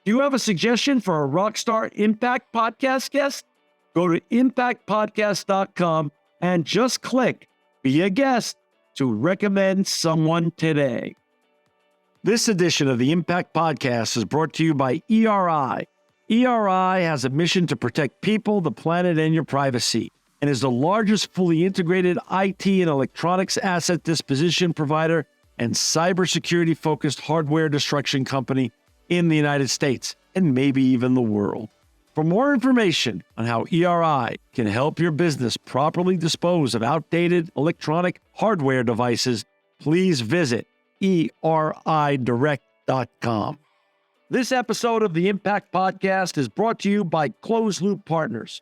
Do you have a suggestion for a Rockstar Impact Podcast guest? Go to impactpodcast.com and just click Be a Guest to recommend someone today. This edition of the Impact Podcast is brought to you by ERI. ERI has a mission to protect people, the planet, and your privacy, and is the largest fully integrated IT and electronics asset disposition provider and cybersecurity-focused hardware destruction company in the United States, and maybe even the world. For more information on how ERI can help your business properly dispose of outdated electronic hardware devices, please visit eridirect.com. This episode of the Impact Podcast is brought to you by Closed Loop Partners.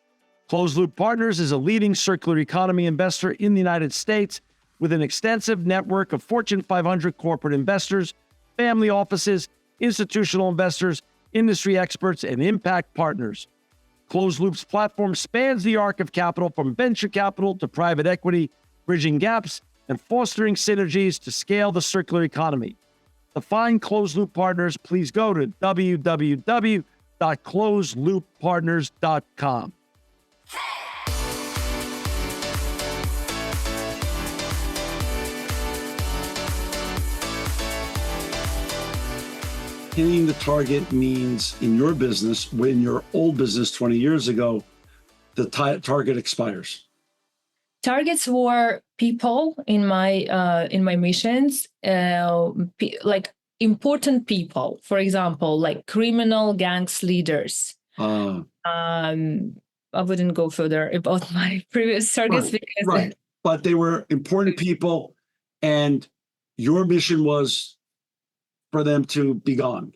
Closed Loop Partners is a leading circular economy investor in the United States with an extensive network of Fortune 500 corporate investors, family offices, institutional investors, industry experts, and impact partners. Closed Loop's platform spans the arc of capital from venture capital to private equity, bridging gaps and fostering synergies to scale the circular economy. To find Closed Loop Partners, please go to www.closedlooppartners.com. Hitting the target means in your business, when your old business 20 years ago, the target expires. Targets were people in my missions, like important people. For example, like criminal gangs leaders. I wouldn't go further about my previous targets right. But they were important people, and your mission was for them to be gone.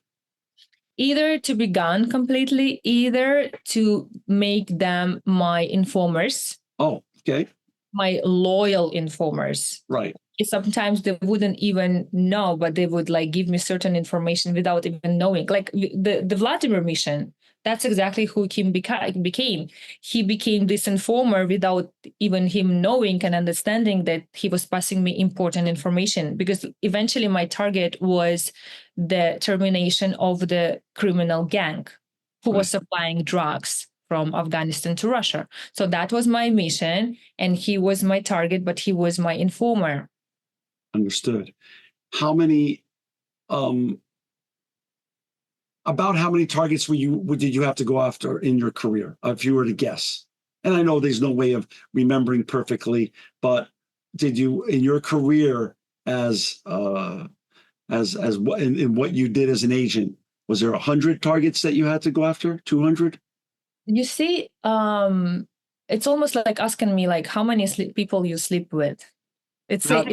Either to be gone completely, either to make them my informers. Oh, okay. My loyal informers. Right. Sometimes they wouldn't even know, but they would like give me certain information without even knowing. Like the Vladimir mission, that's exactly who he became. He became this informer without even him knowing and understanding that he was passing me important information, because eventually my target was the termination of the criminal gang who was supplying drugs from Afghanistan to Russia. So that was my mission, and he was my target, but he was my informer. Understood. How many, about how many targets did you have to go after in your career, if you were to guess? And I know there's no way of remembering perfectly, but did you, in your career in what you did as an agent, was there 100 targets that you had to go after? 200? You see, it's almost like asking me like how many people you sleep with. It's a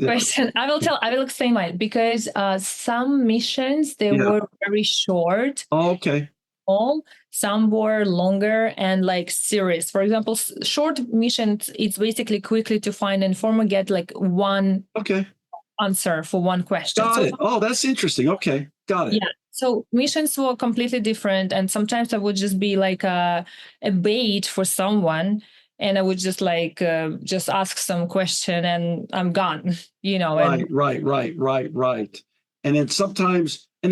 question. I will explain mine, because some missions, they were very short. Oh, okay. Some were longer and like serious. For example, short missions, it's basically quickly to find and inform, get like one answer for one question. Got it. Oh, that's interesting. Okay. Got it. Yeah. So missions were completely different. And sometimes I would just be like a bait for someone. And I would just like, just ask some question and I'm gone, you know. Right. And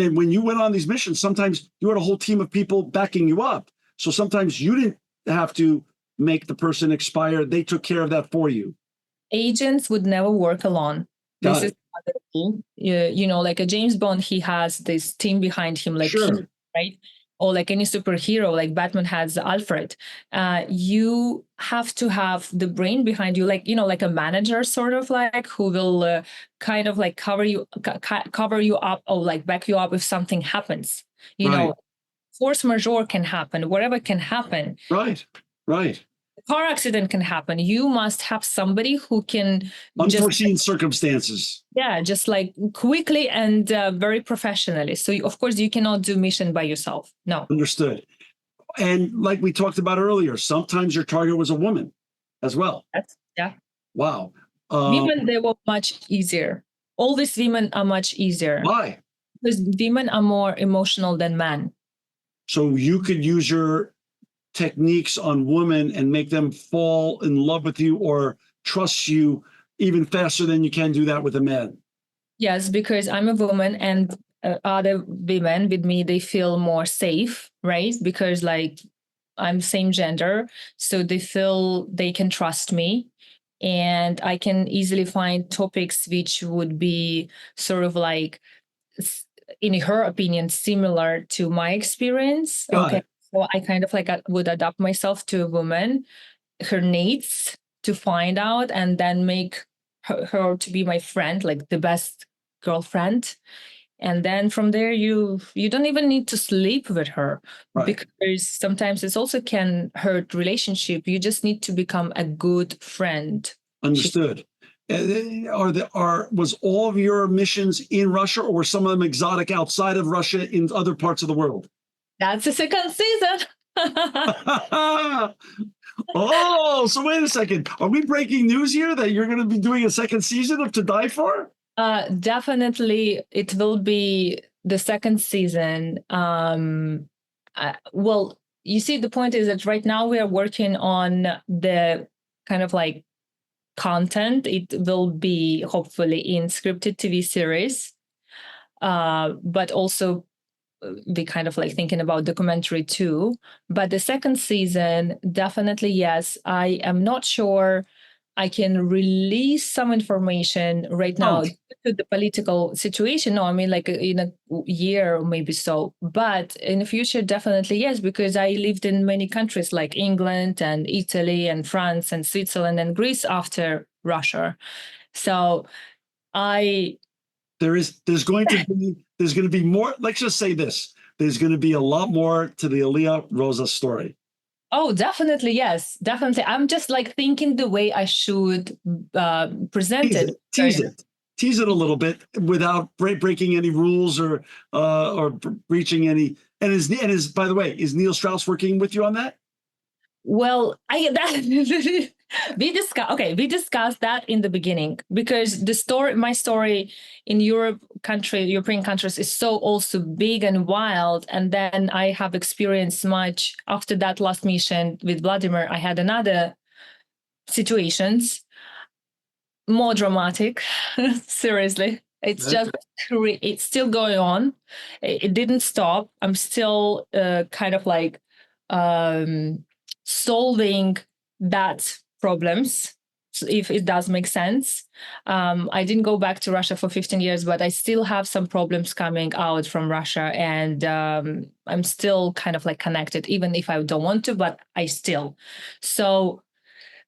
then when you went on these missions, sometimes you had a whole team of people backing you up. So sometimes you didn't have to make the person expire. They took care of that for you. Agents would never work alone. This is you know, like a James Bond, he has this team behind him, like right? Or like any superhero, like Batman has Alfred. You have to have the brain behind you, like, you know, like a manager sort of like who will kind of like cover you up or like back you up if something happens. You know, force majeure can happen, whatever can happen. Right. Car accident can happen. You must have somebody who can unforeseen circumstances. Yeah, just like quickly and very professionally. So of course you cannot do mission by yourself. No. Understood. And like we talked about earlier, sometimes your target was a woman as well. Wow. Women, they were much easier. All these women are much easier. Why? Because women are more emotional than men. So you could use your techniques on women and make them fall in love with you or trust you even faster than you can do that with a man. Yes, because I'm a woman and other women with me, they feel more safe, right? Because like I'm same gender, so they feel they can trust me, and I can easily find topics which would be sort of like, in her opinion, similar to my experience. Got Okay, it. so I kind of like would adapt myself to a woman, her needs, to find out, and then make her to be my friend, like the best girlfriend. And then from there, you don't even need to sleep with her, Right. because sometimes it also can hurt relationship. You just need to become a good friend. Understood. Was all of your missions in Russia, or were some of them exotic outside of Russia in other parts of the world? That's the second season. Oh, so wait a second. Are we breaking news here that you're going to be doing a second season of To Die For? Definitely, it will be the second season. Well, you see, the point is that right now we are working on the kind of like content. It will be hopefully in scripted TV series, but also we kind of like thinking about documentary too. But the second season, definitely yes. I am not sure I can release some information right now Oh, due to the political situation. No, I mean like in a year or maybe so. But in the future, definitely yes, because I lived in many countries like England and Italy and France and Switzerland and Greece after Russia. So I there's going to be more. Let's just say this. There's going to be a lot more to the Aliia Roza story. Oh, definitely, yes, definitely. I'm just like thinking the way I should present Tease it. it, tease it, tease it a little bit without breaking any rules or breaching any. And is by the way, is Neil Strauss working with you on that? Well, we discussed that in the beginning, because my story in European countries is so also big and wild. And then I have experienced much after that last mission with Vladimir. I had another situations more dramatic. Seriously, it's just it's still going on. It didn't stop. I'm still kind of like solving that problems, if it does make sense. I didn't go back to Russia for 15 years, but I still have some problems coming out from Russia, and I'm still kind of like connected, even if I don't want to, but I still. So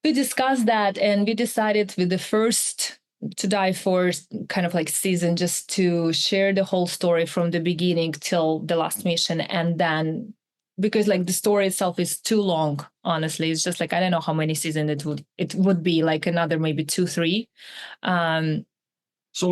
we discussed that, and we decided with the first To Die For kind of like season just to share the whole story from the beginning till the last mission. And then, because like the story itself is too long, honestly, it's just like I don't know how many seasons it would be, like another maybe 2 3. So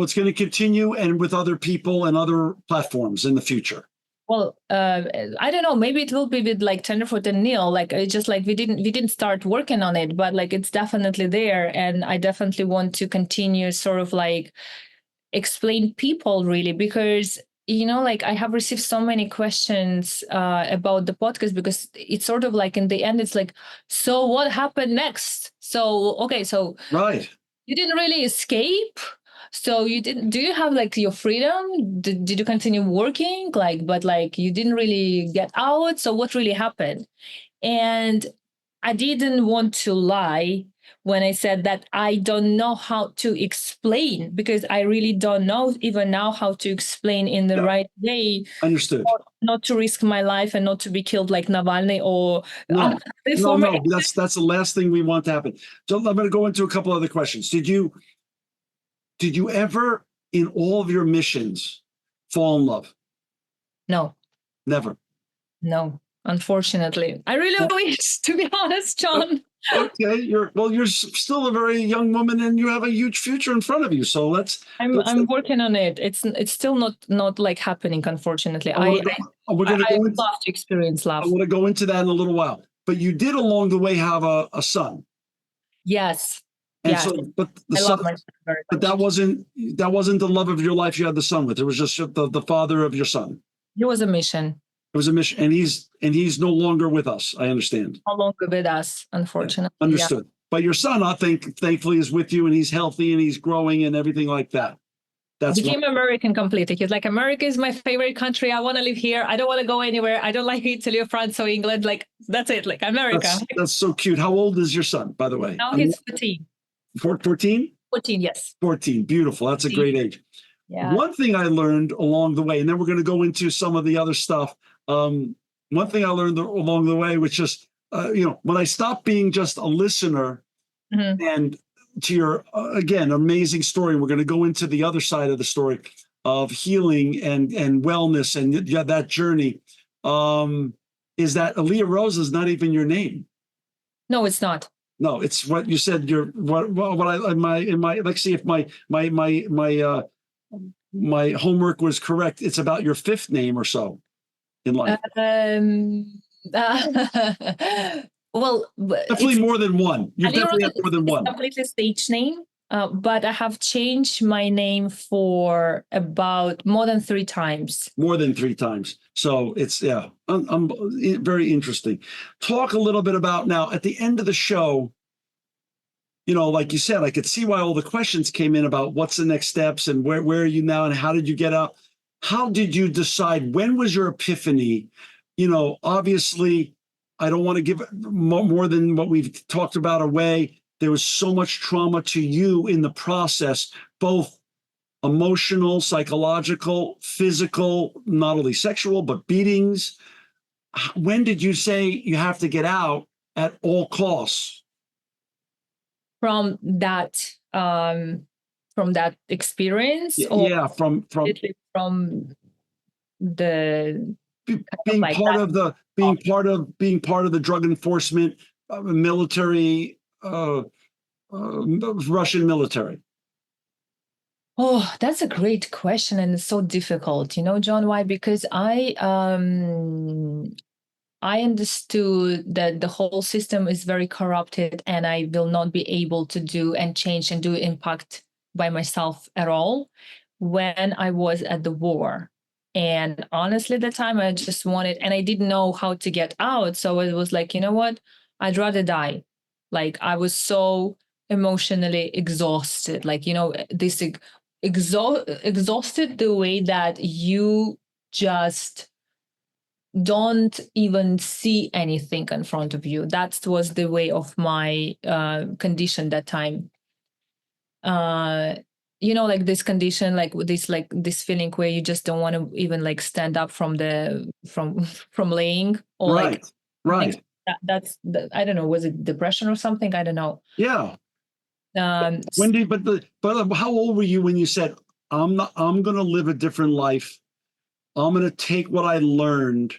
it's going to continue, and with other people and other platforms in the future. Well, I don't know. Maybe it will be with like Tenderfoot and Neil. Like it's just like we didn't start working on it, but like it's definitely there, and I definitely want to continue sort of like explain people really, because like I have received so many questions about the podcast, because it's sort of like in the end it's like, so what happened next? So okay, so Right. you didn't really escape. So do you have like your freedom? Did you continue working? Like, but like you didn't really get out. So what really happened? And I didn't want to lie when I said that I don't know how to explain, because I really don't know even now how to explain in the right way. Understood. Not to risk my life and not to be killed like Navalny or No. former. No. That's the last thing we want to happen. So I'm going to go into a couple other questions. Did you ever, in all of your missions, fall in love? No. Never. No, unfortunately. I really wish, to be honest, John. Okay, you're still a very young woman, and you have a huge future in front of you. So I'm working on it. It's still not like happening, unfortunately. I we're going to go love to experience love. I want to go into that in a little while. But you did along the way have a son. Yes. And yes. so, but the I son, love my son very much. but that wasn't the love of your life you had the son with. It was just the father of your son. It was a mission. It was a mission, and he's no longer with us. I understand. No longer with us, unfortunately. Yeah, understood. Yeah. But your son, I think, thankfully, is with you, and he's healthy, and he's growing, and everything like that. That's Became American completely. He's like, America is my favorite country. I want to live here. I don't want to go anywhere. I don't like Italy or France or England. Like, that's it. Like, America. that's so cute. How old is your son, by the way? Now he's 14. 14? 14, yes. 14. Beautiful. That's a great age. Yeah. One thing I learned along the way, and then we're going to go into some of the other stuff. One thing I learned along the way, which is, when I stopped being just a listener and to your, again, amazing story, we're going to go into the other side of the story of healing and wellness and that journey, is that Aliia Roza is not even your name. No, it's not. No, it's what you said. What I in my let's see if my homework was correct. It's about your fifth name or so in life. Well, definitely more than one. You definitely have more than one. Completely stage name, but I have changed my name for about more than 3 times. More than 3 times. So it's I'm very interesting. Talk a little bit about now at the end of the show. Like you said, I could see why all the questions came in about what's the next steps and where are you now and how did you get out? How did you decide? When was your epiphany? Obviously, I don't want to give more than what we've talked about away. There was so much trauma to you in the process, both emotional, psychological, physical, not only sexual, but beatings. When did you say you have to get out at all costs? From that experience, from the being part of the drug enforcement military, Russian military. Oh, that's a great question, and it's so difficult, John. Why? Because I understood that the whole system is very corrupted, and I will not be able to do and change and do impact by myself at all when I was at the war. And honestly, at the time I just wanted, and I didn't know how to get out. So it was like, you know what? I'd rather die. Like, I was so emotionally exhausted, like, this exhausted the way that you just don't even see anything in front of you. That was the way of my condition that time. Like this condition, like this feeling where you just don't want to even like stand up from laying, or right. That's I don't know, was it depression or something? I don't know. Yeah. But how old were you when you said, I'm going to live a different life. I'm going to take what I learned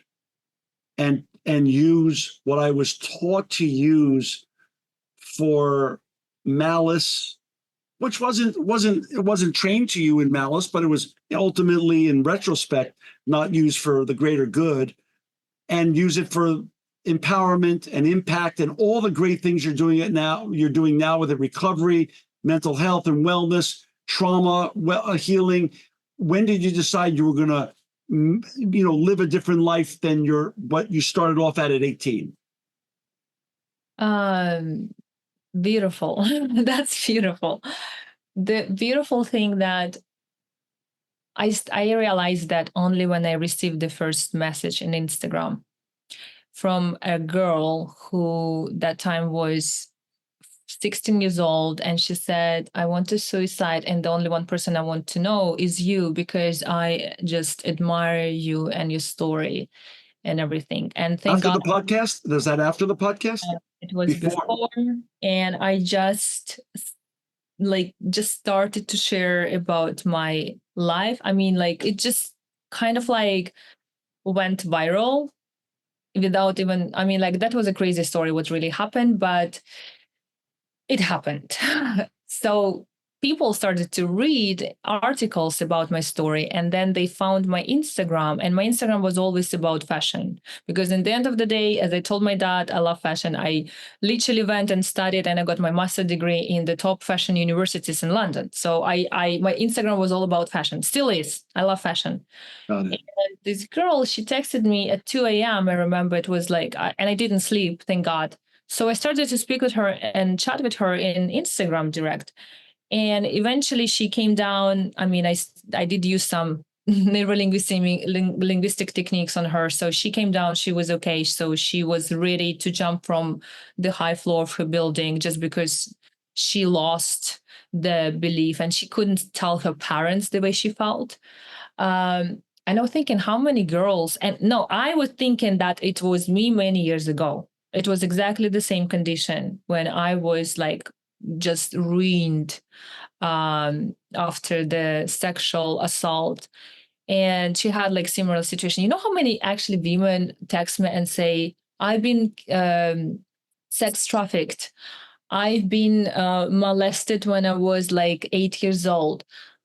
and use what I was taught to use for malice, which wasn't trained to you in malice, but it was ultimately, in retrospect, not used for the greater good, and use it for empowerment and impact and all the great things you're doing now with the recovery, mental health and wellness, trauma, healing. When did you decide you were going to live a different life than what you started off at 18? Beautiful. That's beautiful. The beautiful thing that I realized that only when I received the first message in Instagram from a girl who that time was 16 years old, and she said, I want to suicide, and the only one person I want to know is you, because I just admire you and your story and everything. And thank God. After the podcast? Was that after the podcast? It was before, and I just started to share about my life. I mean, like, it just kind of like went viral without even, I mean, like, that was a crazy story what really happened, but it happened. So people started to read articles about my story, and then they found my Instagram, and my Instagram was always about fashion, because in the end of the day, as I told my dad, I love fashion. I literally went and studied, and I got my master's degree in the top fashion universities in London. So my Instagram was all about fashion, still is. I love fashion. Got it. And this girl, she texted me at 2 a.m. I remember it was like, and I didn't sleep, thank God. So I started to speak with her and chat with her in Instagram direct. And eventually she came down. I mean, I did use some linguistic techniques on her. So she came down, she was okay. So she was ready to jump from the high floor of her building just because she lost the belief and she couldn't tell her parents the way she felt. And I was thinking, how many girls? And no, I was thinking that it was me many years ago. It was exactly the same condition when I was like just ruined after the sexual assault. And she had like similar situation. You know how many actually women text me and say, I've been sex trafficked. I've been molested when I was like 8 years old.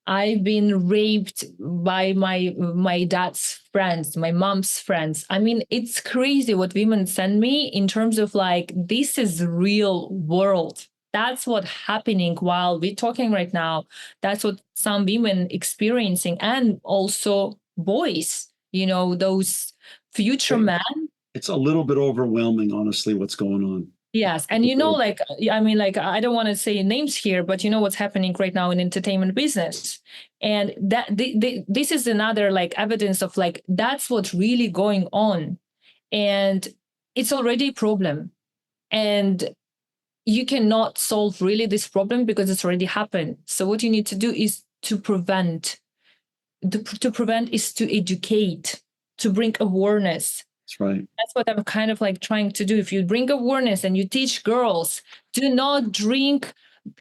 I've been raped by my dad's friends, my mom's friends. I mean, it's crazy what women send me in terms of like, this is real world. That's what's happening while we're talking right now. That's what some women experiencing, and also boys, those future men. It's a little bit overwhelming, honestly, what's going on. Yes. And like, I mean, like, I don't want to say names here, but you know what's happening right now in entertainment business. And that this is another like evidence of like, that's what's really going on. And it's already a problem. And you cannot solve really this problem because it's already happened. So what you need to do is to prevent. To prevent is to educate, to bring awareness. That's right. That's what I'm kind of like trying to do. If you bring awareness and you teach girls, do not drink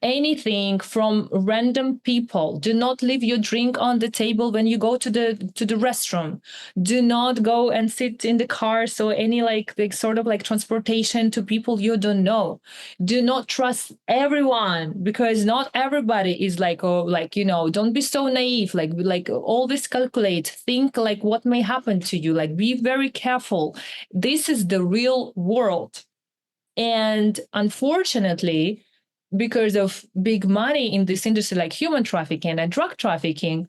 anything from random people. Do not leave your drink on the table when you go to the restroom. Do not go and sit in the car. So any like sort of like transportation to people you don't know. Do not trust everyone, because not everybody is like, oh, like, don't be so naive. Like always calculate, think like what may happen to you. Like be very careful. This is the real world. And unfortunately, because of big money in this industry, like human trafficking and drug trafficking,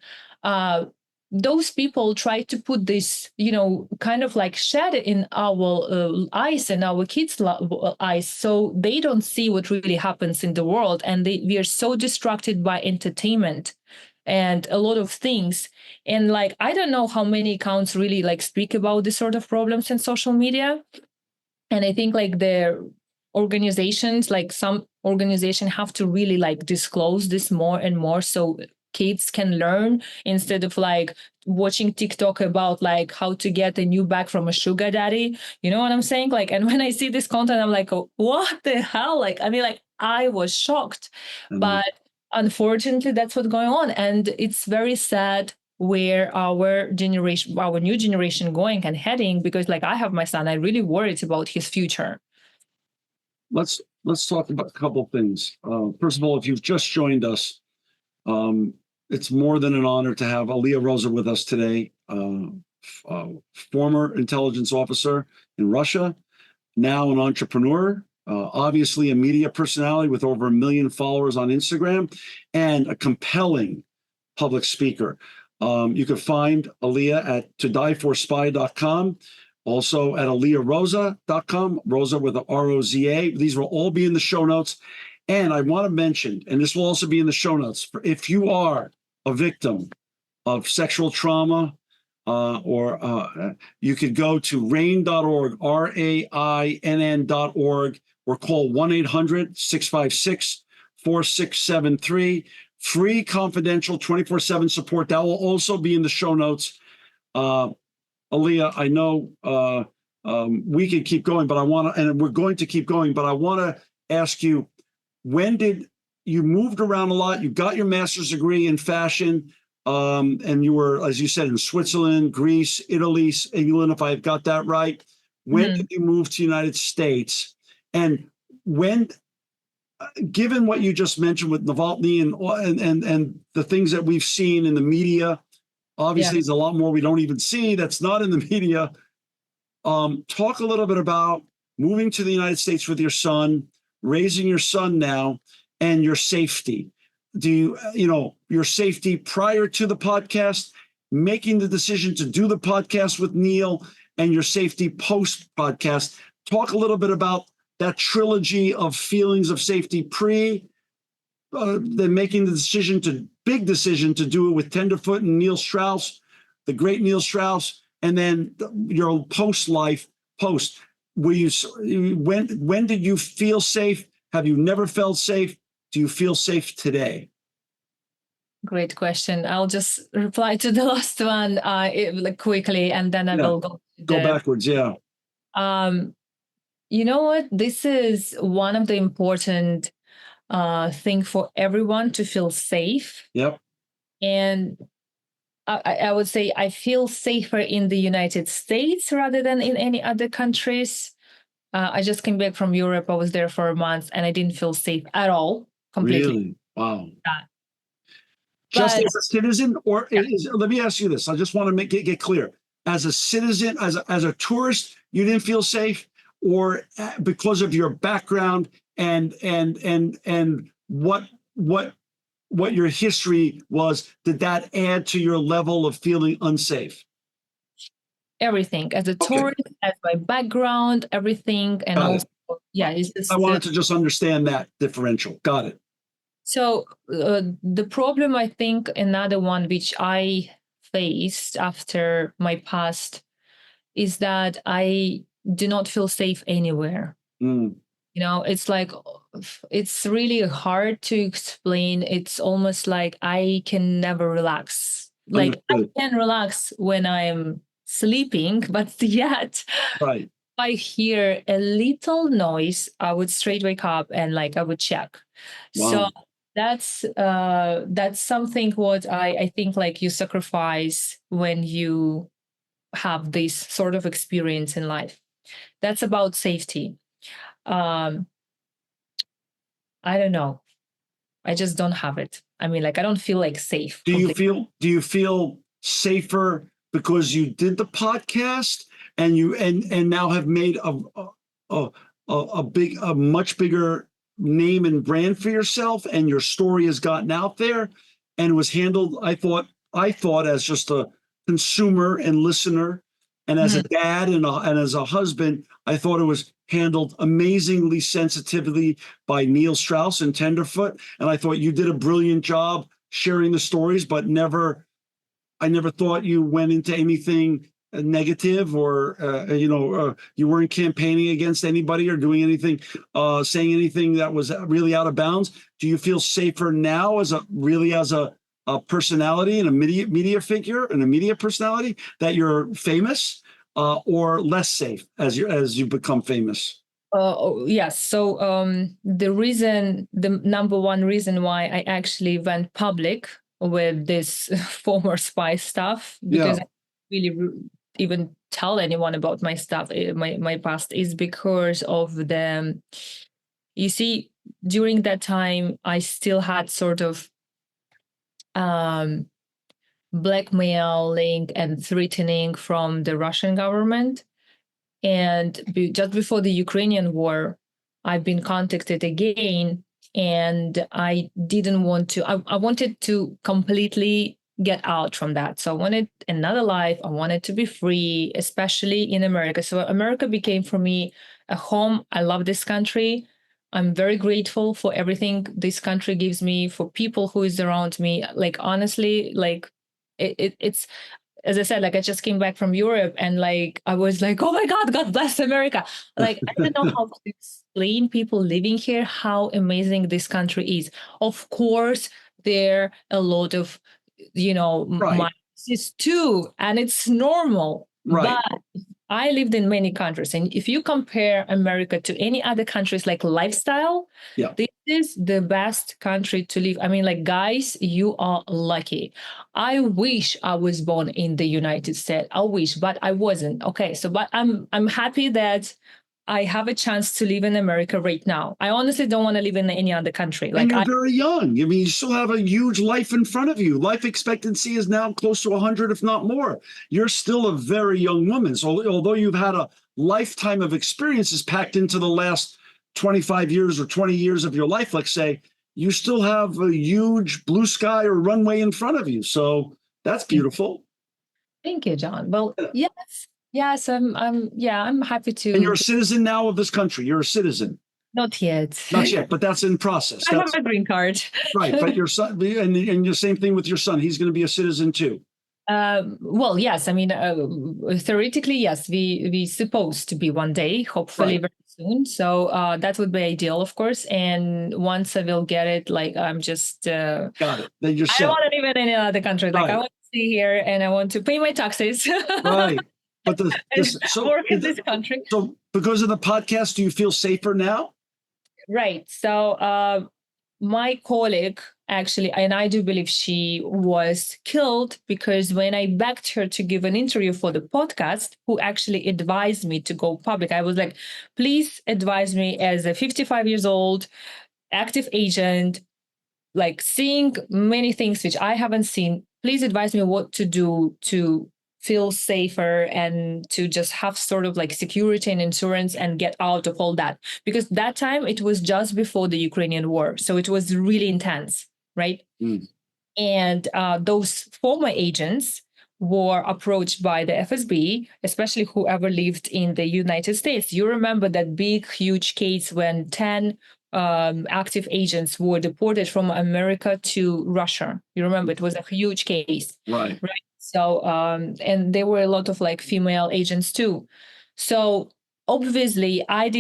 those people try to put this, kind of like shed in our eyes and our kids' eyes, so they don't see what really happens in the world. And we are so distracted by entertainment and a lot of things. And like, I don't know how many accounts really like speak about this sort of problems in social media. And I think like the organizations, like some organization have to really like disclose this more and more, so kids can learn instead of like watching TikTok about like how to get a new bag from a sugar daddy. You know what I'm saying? Like, and when I see this content, I'm like, oh, what the hell? Like, I mean, like I was shocked, but unfortunately that's what's going on. And it's very sad where our new generation going and heading, because like I have my son, I really worried about his future. Let's talk about a couple of things. First of all, if you've just joined us, it's more than an honor to have Aliia Roza with us today, former intelligence officer in Russia, now an entrepreneur, obviously a media personality with over 1 million followers on Instagram, and a compelling public speaker. You can find Aliia at todieforspy.com, also at aliiaroza.com, Roza with a R-O-Z-A. These will all be in the show notes. And I want to mention, and this will also be in the show notes, if you are a victim of sexual trauma, you could go to rainn.org, RAINN.org, or call 1-800-656-4673. Free, confidential, 24/7 support. That will also be in the show notes. Aliia, I know we can keep going, but I want to, and we're going to keep going, but I want to ask you, when did you moved around a lot? You got your master's degree in fashion, and you were, as you said, in Switzerland, Greece, Italy, England, if I've got that right. When did you move to the United States? And when, given what you just mentioned with Navalny and the things that we've seen in the media, obviously there's a lot more we don't even see that's not in the media. Talk a little bit about moving to the United States with your son, raising your son now, and your safety. Do your safety prior to the podcast, making the decision to do the podcast with Neil, and your safety post podcast. Talk a little bit about that trilogy of feelings of safety pre, then making the big decision to do it with Tenderfoot and Neil Strauss, the great Neil Strauss, and then your post, were you, when did you feel safe? Have you never felt safe? Do you feel safe today? Great question. I'll just reply to the last one like quickly, and then I will go backwards. Yeah. You know what? This is one of the important thing for everyone to feel safe. Yep. And I would say I feel safer in the United States rather than in any other countries. I just came back from Europe. I was there for a month and I didn't feel safe at all. Completely. Really? Wow. But, as a citizen, or let me ask you this. I just want to get clear. As a citizen, as a tourist, you didn't feel safe, or because of your background and what your history was, did that add to your level of feeling unsafe? Everything. As a tourist, as my background, everything, and also, it's just, I wanted to just understand that differential. Got it. So the problem, I think, another one which I faced after my past is that I do not feel safe anywhere. You know, it's like, it's really hard to explain. It's almost like I can never relax. Like I can relax when I'm sleeping, but yet right. I hear a little noise, I would straight wake up and like I would check. Wow. So that's something what I think like you sacrifice when you have this sort of experience in life. That's about safety. I don't know. I just don't have it. I mean, like I don't feel like safe. Do you feel safer because you did the podcast and you and now have made a much bigger name and brand for yourself, and your story has gotten out there and was handled, I thought as just a consumer and listener, and as a dad and as a husband, I thought it was handled amazingly sensitively by Neil Strauss and Tenderfoot, and I thought you did a brilliant job sharing the stories, but I never thought you went into anything negative, or you weren't campaigning against anybody or doing anything, saying anything that was really out of bounds. Do you feel safer now as a personality and a media figure and a media personality that you're famous, or less safe as you become famous? Yes. So the number one reason why I actually went public with this former spy stuff, because I really even tell anyone about my stuff, my past, is because of the, you see, during that time, I still had sort of blackmailing and threatening from the Russian government. And just before the Ukrainian war, I've been contacted again, and I didn't want to, I wanted to completely get out from that. So I wanted another life. I wanted to be free, especially in America. So America became for me a home. I love this country. I'm very grateful for everything this country gives me, for people who is around me. Like, honestly, like it's, as I said, like I just came back from Europe and like I was like, oh my God, God bless America. Like I don't know how to explain people living here how amazing this country is. Of course, there are a lot of, minuses too, and it's normal. Right. But I lived in many countries, and if you compare America to any other countries, like lifestyle, this is the best country to live. I mean, like, guys, you are lucky. I wish I was born in the United States. I wish, but I wasn't. Okay, so but I'm happy that I have a chance to live in America right now. I honestly don't want to live in any other country. Like, and you're very young. I mean, you still have a huge life in front of you. Life expectancy is now close to 100, if not more. You're still a very young woman. So although you've had a lifetime of experiences packed into the last 25 years or 20 years of your life, let's say, you still have a huge blue sky or runway in front of you. So that's beautiful. Thank you, John. Well, yes, I'm happy to. And you're a citizen now of this country. You're a citizen. Not yet. Not yet, but that's in process. I have That's a green card. right. But your son, and the same thing with your son. He's going to be a citizen too. Well, yes. I mean, theoretically, yes. We supposed to be one day, hopefully Right. very soon. So that would be ideal, of course. And once I will get it, like I'm just. Got it. Then you're I set. don't want to live in any other country. Like I Right. want to stay here, and I want to pay my taxes. Right. But Work in this country. so because of the podcast, do you feel safer now? Right. So my colleague actually, and I do believe she was killed because when I begged her to give an interview for the podcast, who actually advised me to go public, I was like, please advise me as a 55 years old active agent, like seeing many things which I haven't seen. Please advise me what to do to feel safer and to just have sort of like security and insurance and get out of all that. Because that time it was just before the Ukrainian war. So it was really intense, right? Mm. And those former agents were approached by the FSB, especially whoever lived in the United States. You remember that big, huge case when 10 active agents were deported from America to Russia. You remember it was a huge case. Right. Right. So, and there were a lot of like female agents too. So obviously I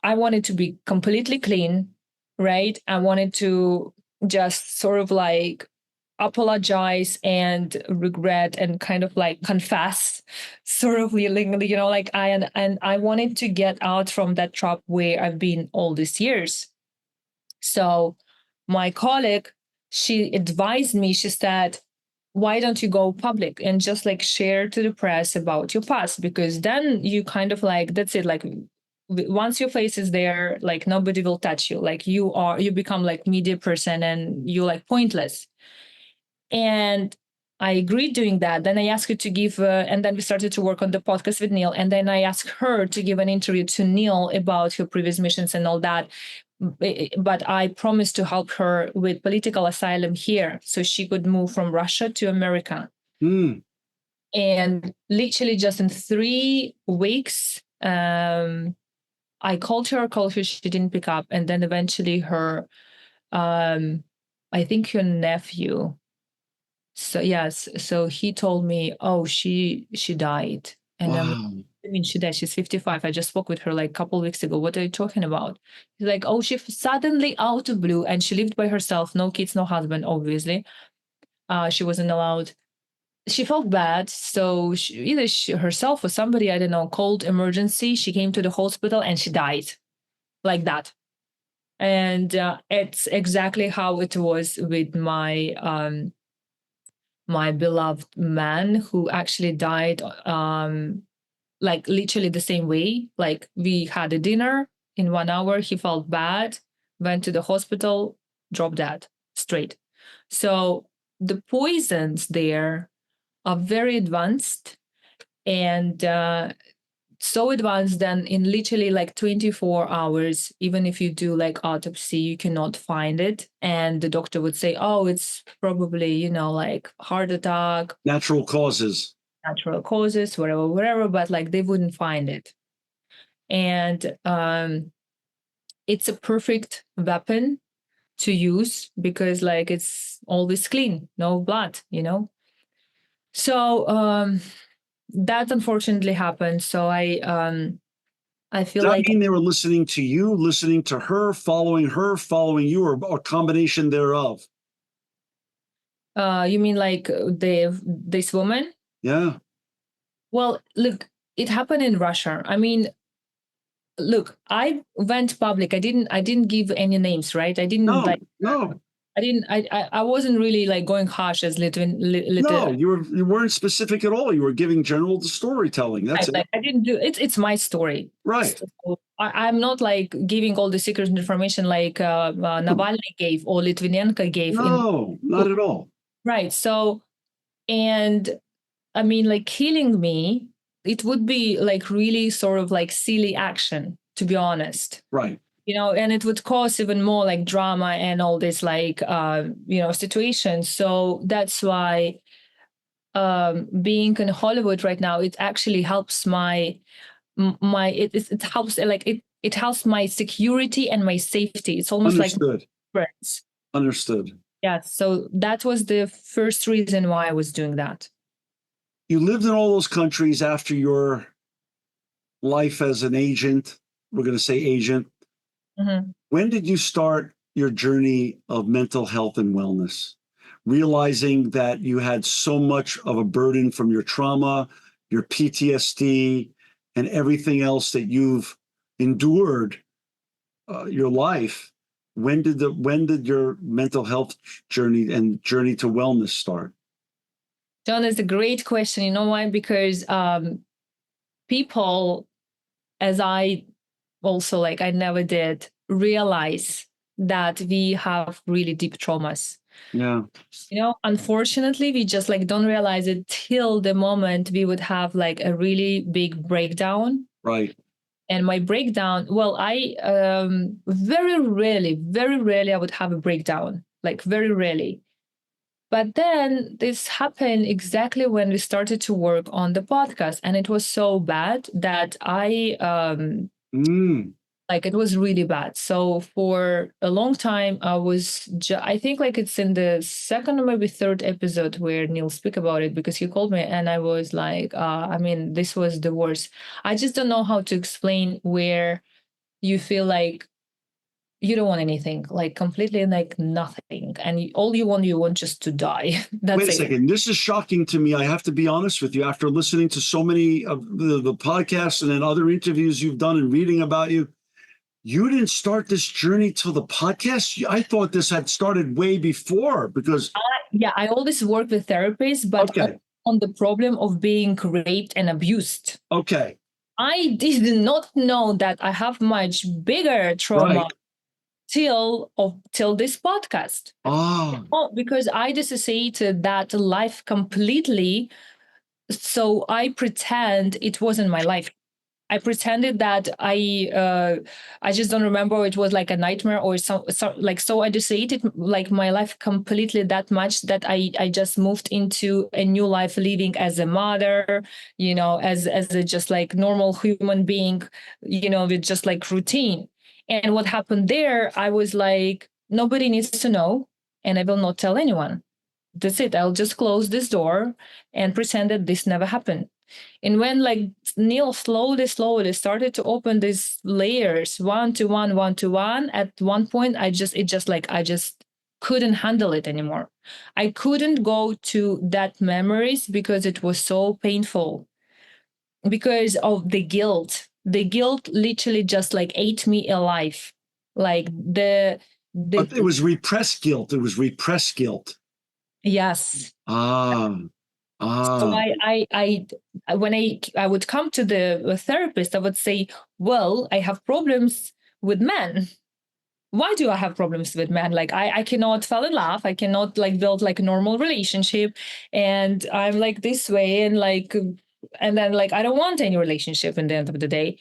wanted to be completely clean, right? I wanted to just sort of like apologize and regret and kind of like confess sort of like I wanted to get out from that trap where I've been all these years. So my colleague, she advised me, she said, why don't you go public and just like share to the press about your past? Because then you kind of like, that's it. Like once your face is there, like nobody will touch you. Like you become like media person and you're like pointless. And I agreed doing that. Then I asked her to give, and then we started to work on the podcast with Neil. And then I asked her to give an interview to Neil about her previous missions and all that. But I promised to help her with political asylum here so she could move from Russia to America. Mm. And literally just in 3 weeks, I called her, she didn't pick up. And then eventually her, I think her nephew. So yes, so he told me, oh, she died. And Wow. I mean, she died. She's 55. I just spoke with her like a couple of weeks ago. What are you talking about? He's like, oh, she suddenly out of blue, and she lived by herself, no kids, no husband, obviously. She wasn't allowed. She felt bad. So either she herself or somebody, I don't know, called emergency. She came to the hospital and she died like that. And it's exactly how it was with my my beloved man who actually died like literally the same way. Like we had a dinner in 1 hour, he felt bad, went to the hospital, dropped dead straight. So the poisons there are very advanced and so advanced then in literally like 24 hours, even if you do like autopsy, you cannot find it. And the doctor would say, oh, it's probably, like heart attack, Natural causes. whatever, but like they wouldn't find it. And it's a perfect weapon to use because like it's always clean, no blood, So that unfortunately happened. So I feel Does that like mean they were listening to you, listening to her, following you, or a combination thereof? you mean like this woman? Yeah. Well, look, it happened in Russia. I mean, look, I went public. I didn't give any names, right? I didn't No. I wasn't really like going harsh as little. No, you weren't specific at all. You were giving general storytelling. That's it. Like I didn't do it. It's my story, Right. So I'm not like giving all the secret information like Navalny gave or Litvinenko gave. No, not at all. Right. So, and I mean, like killing me, it would be like really sort of like silly action, to be honest. Right. And it would cause even more like drama and all this like, situations. So that's why being in Hollywood right now, it actually helps it helps like it helps my security and my safety. It's almost like Understood. friends. Understood. Yeah. So that was the first reason why I was doing that. You lived in all those countries after your life as an agent. We're going to say agent. Mm-hmm. When did you start your journey of mental health and wellness? Realizing that you had so much of a burden from your trauma, your PTSD, and everything else that you've endured your life. When did your mental health journey and journey to wellness start? John, is a great question. You know why? Because people, as I also like, I never did realize that we have really deep traumas. Yeah. You know, unfortunately, we just like don't realize it till the moment we would have like a really big breakdown. Right. And my breakdown, well, I very rarely I would have a breakdown, like very rarely. But then this happened exactly when we started to work on the podcast. And it was so bad that I like it was really bad. So for a long time, I was, I think like it's in the second or maybe third episode where Neil speak about it, because he called me and I was like, I mean, this was the worst. I just don't know how to explain where you feel like you don't want anything, like completely like nothing. And all you want just to die. That's Wait a it. second. This is shocking to me. I have to be honest with you. After listening to so many of the podcasts and then other interviews you've done and reading about you, you didn't start this journey till the podcast. I thought this had started way before because. Yeah, I always work with therapists, but Okay. on the problem of being raped and abused. Okay. I did not know that I have much bigger trauma. Right. till this podcast. Oh, because I dissociated that life completely. So I pretend it wasn't my life. I pretended that I just don't remember. It was like a nightmare or so like, so I dissociated like my life completely that much that I just moved into a new life, living as a mother, you know, as a just like normal human being, you know, with just like routine. And what happened there, I was like, nobody needs to know, and I will not tell anyone. That's it. I'll just close this door and pretend that this never happened. And when like Neil slowly started to open these layers one to one, at one point I just couldn't handle it anymore. I couldn't go to that memories because it was so painful, because of the guilt. The guilt literally just like ate me alive. Like But it was repressed guilt. It was repressed guilt. Yes. So when I would come to the therapist, I would say, well, I have problems with men. Why do I have problems with men? Like I cannot fall in love. I cannot like build like a normal relationship. And I'm like this way, and like, and then like, I don't want any relationship in the end of the day.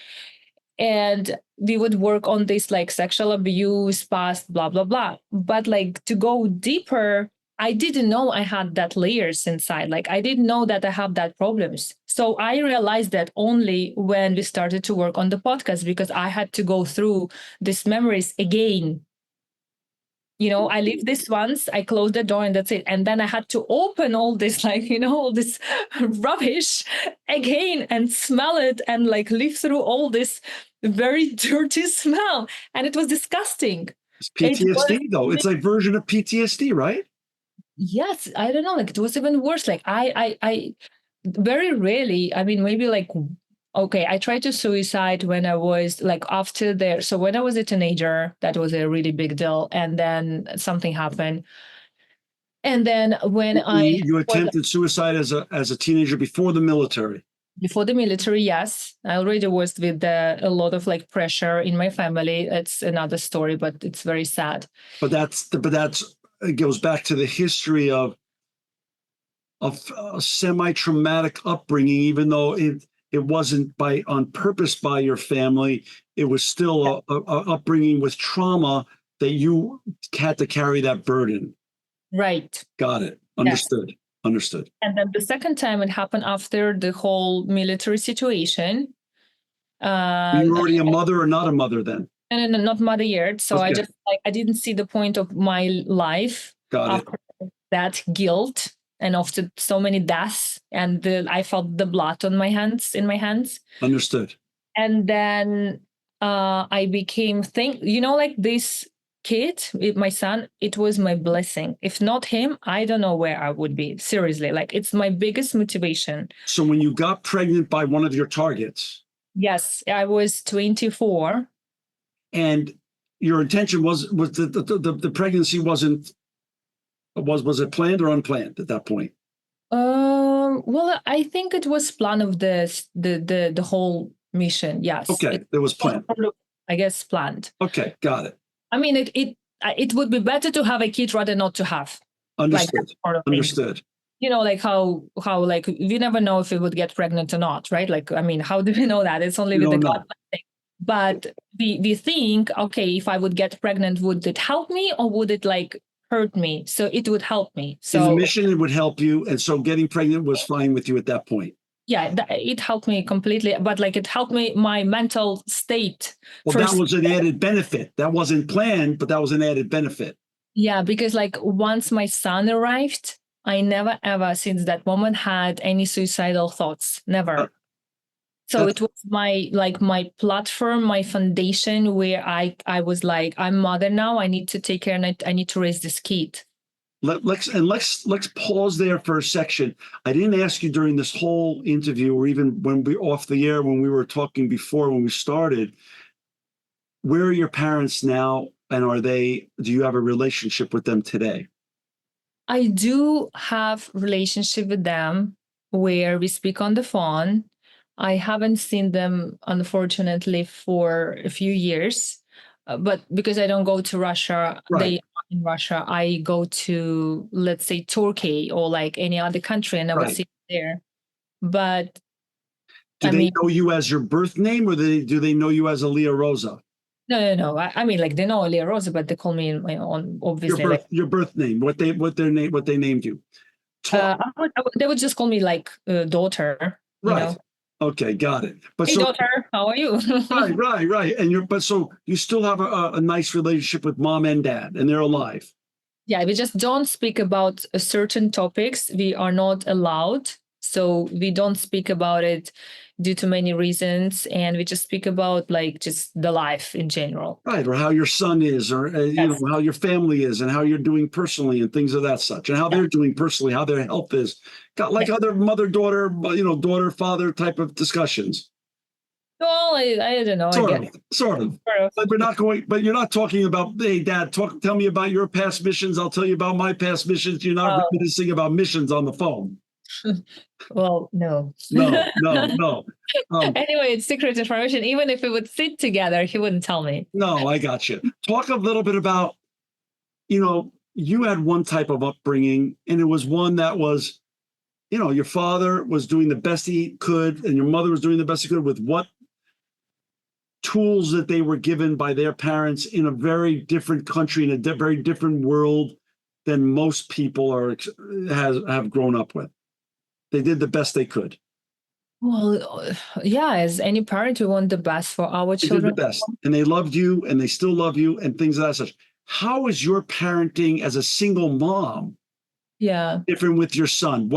And we would work on this like sexual abuse, past, blah, blah, blah. But like to go deeper, I didn't know I had that layers inside. Like I didn't know that I have that problems. So I realized that only when we started to work on the podcast, because I had to go through these memories again. You know, I lived this once, I closed the door and that's it. And then I had to open all this, like, you know, all this rubbish again and smell it and like live through all this very dirty smell. And it was disgusting. It's PTSD though. It's like version of PTSD, right? Yes, I don't know. Like it was even worse. Like I very rarely, I mean, maybe like, okay, I tried to suicide when I was like after there. So when I was a teenager, that was a really big deal. And then something happened. And then when you attempted suicide as a teenager before the military. Before the military, yes. I already was with a lot of like pressure in my family. It's another story, but it's very sad. But it goes back to the history of semi-traumatic upbringing, even though it wasn't on purpose by your family. It was still a upbringing with trauma that you had to carry that burden. Right. Got it. Understood. Yes. Understood. And then the second time it happened after the whole military situation. You were already a mother or not a mother then? And not mother yet. So I Okay. just I didn't see the point of my life Got it. after that guilt and after so many deaths, and I felt the blood on my hands, Understood. and then I became like this kid, my son, it was my blessing. If not him, I don't know where I would be. Seriously, like it's my biggest motivation. So when you got pregnant by one of your targets, Yes, I was 24. and your intention was the pregnancy was it planned or unplanned at that point? Well, I think it was plan of the whole mission. Yes. Okay, it was planned. I guess planned. Okay, got it. I mean, it would be better to have a kid rather not to have. Understood. Like, sort of thing. Understood. Like how like we never know if we would get pregnant or not, right? Like, I mean, how do we know that? It's only with the God thing. But we think, okay, if I would get pregnant, would it help me or would it like hurt me? So it would help me. So in the mission, it would help you, and so getting pregnant was fine with you at that point. Yeah, it helped me completely, but like it helped me my mental state. Well, that was an added benefit. That wasn't planned, but that was an added benefit. Yeah, because like once my son arrived, I never ever since that moment had any suicidal thoughts. Never. So it was my platform, my foundation where I was like, I'm mother now. I need to take care and I need to raise this kid. Let's pause there for a section. I didn't ask you during this whole interview, or even when we off the air, when we were talking before, when we started, where are your parents now? And do you have a relationship with them today? I do have relationship with them where we speak on the phone. I haven't seen them, unfortunately, for a few years. But because I don't go to Russia, they are in Russia. I go to, let's say, Turkey or like any other country, and I would see them there. But do they know you as your birth name, or do they know you as Aliia Roza? No. I mean, like they know Aliia Roza, but they call me in my own, obviously. Your birth name, what they named you. They would just call me like daughter. Right. You know? Okay, got it. But hey, daughter, how are you? right. And so you still have a nice relationship with mom and dad, and they're alive. Yeah, we just don't speak about certain topics. We are not allowed. So we don't speak about it due to many reasons. And we just speak about like just the life in general. Right. Or how your son is, or you know, how your family is, and how you're doing personally, and things of that such, and how they're doing personally, how their health is. Got like other mother-daughter, daughter-father type of discussions. Well, I don't know. Sort of. But you're not talking about, hey, Dad, tell me about your past missions. I'll tell you about my past missions. You're not reminiscing about missions on the phone. Well, no. Anyway, it's secret information. Even if we would sit together, he wouldn't tell me. No, I got you. Talk a little bit about, you had one type of upbringing, and it was one that was, your father was doing the best he could, and your mother was doing the best he could with what tools that they were given by their parents in a very different country, in a very different world than most people have grown up with. They did the best they could. Well, yeah, as any parent, we want the best for our children. They did the best, and they loved you, and they still love you, and things of that such. How is your parenting as a single mom different with your son?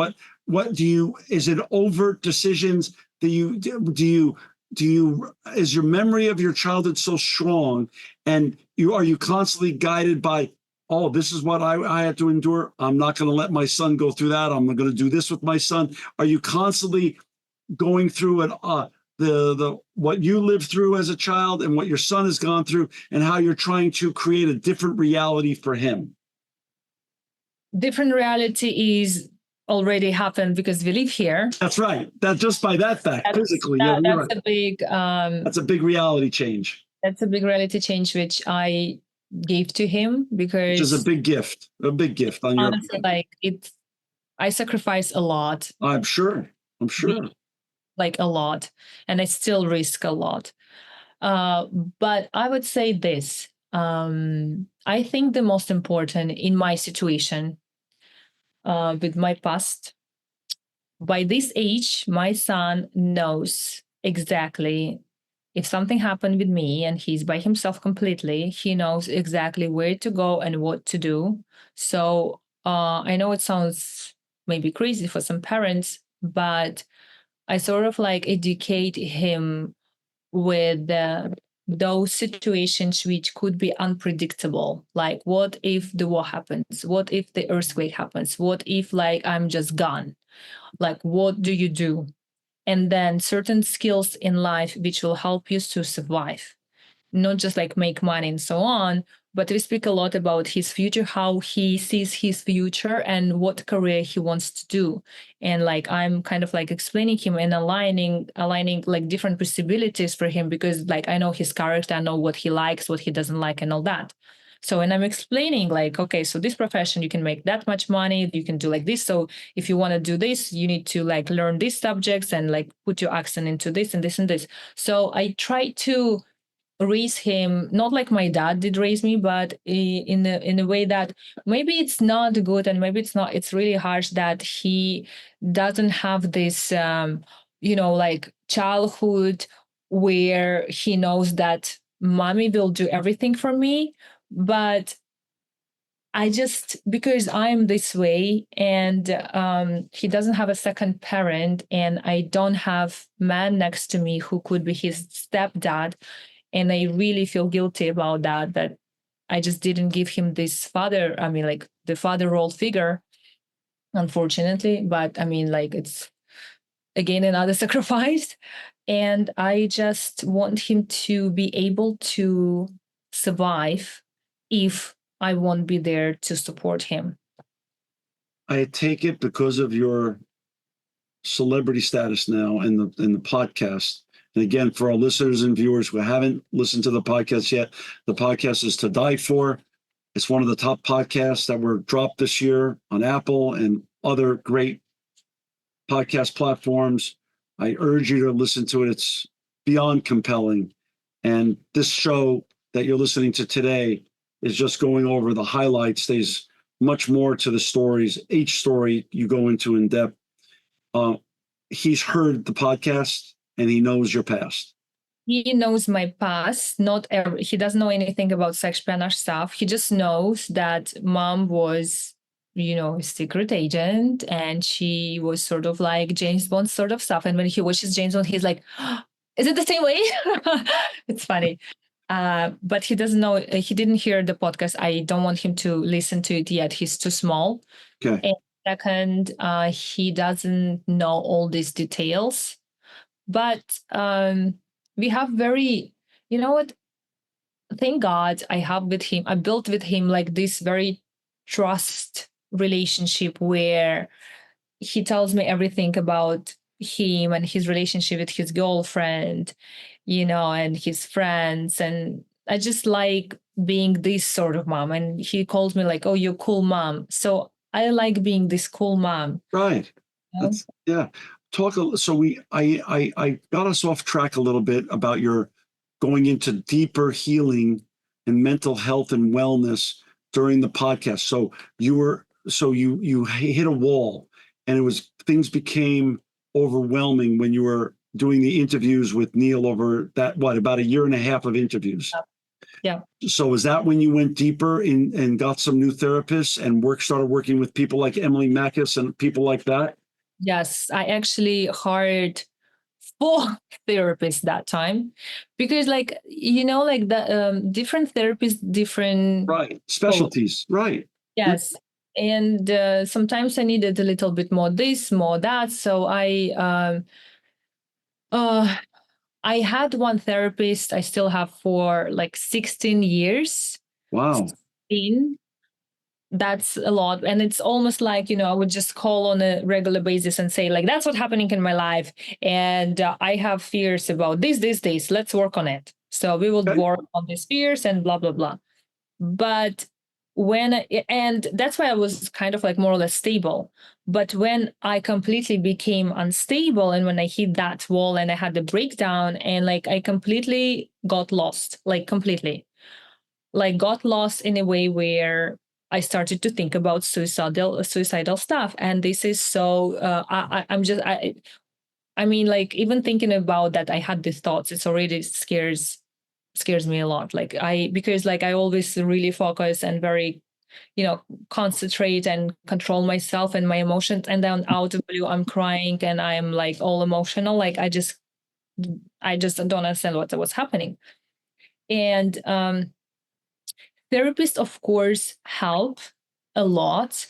Is it overt decisions? Is your memory of your childhood so strong, and are you constantly guided by, oh, this is what I had to endure, I'm not going to let my son go through that, I'm going to do this with my son? Are you constantly going through what you lived through as a child and what your son has gone through, and how you're trying to create a different reality for him? Different reality is already happened because we live here. That's right. That just by that fact, physically, that's a big. That's a big reality change. That's a big reality change, which I gave to him because. Which is a big gift. A big gift on your. Honestly, like I sacrifice a lot. I'm sure. Like a lot, and I still risk a lot. But I would say this. I think the most important in my situation. With my past, by this age, my son knows exactly if something happened with me and he's by himself completely, he knows exactly where to go and what to do. So I know it sounds maybe crazy for some parents, but I sort of like educate him with those situations which could be unpredictable. Like, what if the war happens? What if the earthquake happens? What if, like, I'm just gone? Like, what do you do? And then certain skills in life which will help you to survive, not just like make money and so on, but we speak a lot about his future, how he sees his future and what career he wants to do. And like I'm kind of like explaining him and aligning like different possibilities for him, because like I know his character, I know what he likes, what he doesn't like, and all that. So when I'm explaining like, okay, so this profession, you can make that much money, you can do like this. So if you want to do this, you need to like learn these subjects and like put your accent into this and this and this. So I try to raise him not like my dad did raise me, but in a way that maybe it's not good, and maybe it's really harsh that he doesn't have this like childhood where he knows that mommy will do everything for me. But I just, because I'm this way, and he doesn't have a second parent, and I don't have man next to me who could be his stepdad, and I really feel guilty about that I just didn't give him this father, I mean, like the father role figure, unfortunately. But I mean, like, it's again another sacrifice. And I just want him to be able to survive if I won't be there to support him. I take it because of your celebrity status now in the podcast. And again, for our listeners and viewers who haven't listened to the podcast yet, the podcast is To Die For. It's one of the top podcasts that were dropped this year on Apple and other great podcast platforms. I urge you to listen to it. It's beyond compelling. And this show that you're listening to today is just going over the highlights. There's much more to the stories. Each story you go into in depth. He's heard the podcast and he knows your past. He knows my past. He doesn't know anything about sex espionage stuff. He just knows that mom was, a secret agent, and she was sort of like James Bond sort of stuff. And when he watches James Bond, he's like, oh, is it the same way? It's funny. But he doesn't know. He didn't hear the podcast. I don't want him to listen to it yet. He's too small. Okay. And second, he doesn't know all these details. But we have very, what? Thank God I built with him like this very trust relationship where he tells me everything about him and his relationship with his girlfriend, and his friends. And I just like being this sort of mom. And he calls me like, oh, you're cool mom. So I like being this cool mom. Right. Yeah. I got us off track a little bit about your going into deeper healing and mental health and wellness during the podcast. So you hit a wall, and things became overwhelming when you were doing the interviews with Neil over that, about a year and a half of interviews. Yeah. So is that when you went deeper and got some new therapists and started working with people like Emily Mackis and people like that? Yes, I actually hired 4 therapists that time, because like the different therapists, different right specialties, right? Yes. And sometimes I needed a little bit more this, more that. So I had one therapist I still have for like 16 years. Wow. 16. That's a lot. And it's almost like, I would just call on a regular basis and say, like, that's what's happening in my life. And I have fears about this. Let's work on it. So we will work on these fears and blah, blah, blah. But and that's why I was kind of like more or less stable. But when I completely became unstable, and when I hit that wall and I had the breakdown, and like I completely got lost, like completely, like got lost in a way where I started to think about suicidal stuff. And this is so I mean, like even thinking about that, I had these thoughts. It's already scares me a lot. Because like I always really focus and very, concentrate and control myself and my emotions. And then out of blue, I'm crying and I'm like all emotional. Like I just don't understand what's happening. And therapists, of course, help a lot.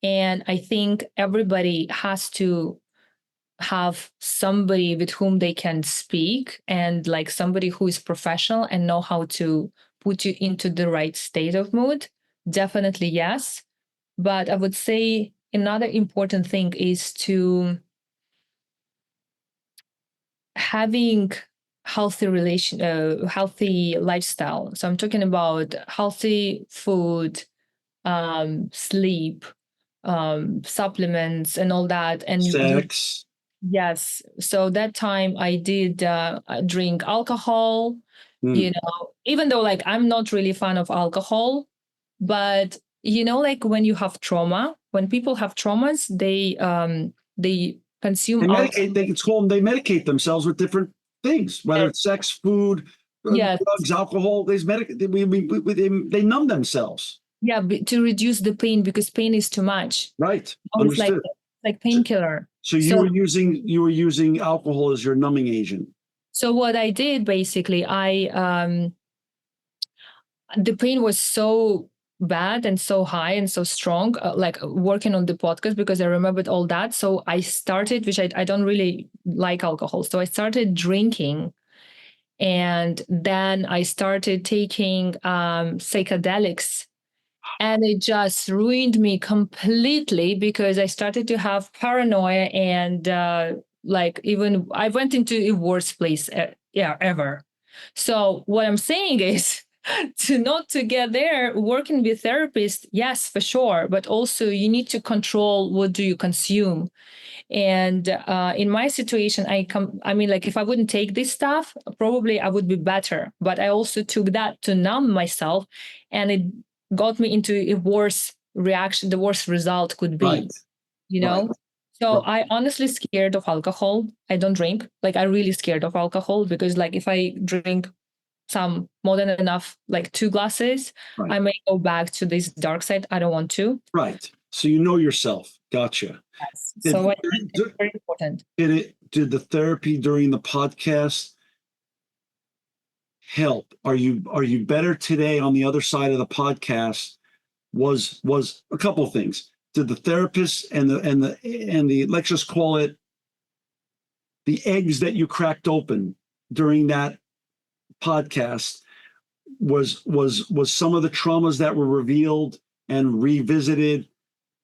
And I think everybody has to have somebody with whom they can speak, and like somebody who is professional and know how to put you into the right state of mood. Definitely, yes. But I would say another important thing is to having healthy lifestyle. So I'm talking about healthy food, sleep, supplements, and all that. And Sex. yes. So that time I did drink alcohol, Mm. Even though like I'm not really a fan of alcohol, but like when you have trauma, when people have traumas, they consume They alcohol. medicate. They medicate themselves with different things, whether it's sex, food, Yes. drugs, alcohol. They numb themselves. Yeah, to reduce the pain, because pain is too much. Right. It's like Understood. painkiller. So you were using alcohol as your numbing agent. So what I did basically, the pain was so bad and so high and so strong, like working on the podcast, because I remembered all that. So I started, which I don't really like alcohol. So I started drinking. And then I started taking psychedelics. And it just ruined me completely, because I started to have paranoia, and like even I went into a worse place ever. So what I'm saying is to get there, working with therapists, yes, for sure, but also you need to control what do you consume. And in my situation, I mean, like if I wouldn't take this stuff, probably I would be better. But I also took that to numb myself, and it got me into a worse reaction. The worst result could be, Right. you know. Right. So I honestly scared of alcohol. I don't drink. Like I really scared of alcohol, because like if I drink some more than enough, like 2 glasses, Right. I may go back to this dark side. I don't want to. Right. So you know yourself. Gotcha. Yes. So I think it's very important. Did the therapy during the podcast help? Are you better today on the other side of the podcast? Was a couple of things. Did the therapist and the let's just call it the eggs that you cracked open during that podcast, was some of the traumas that were revealed and revisited,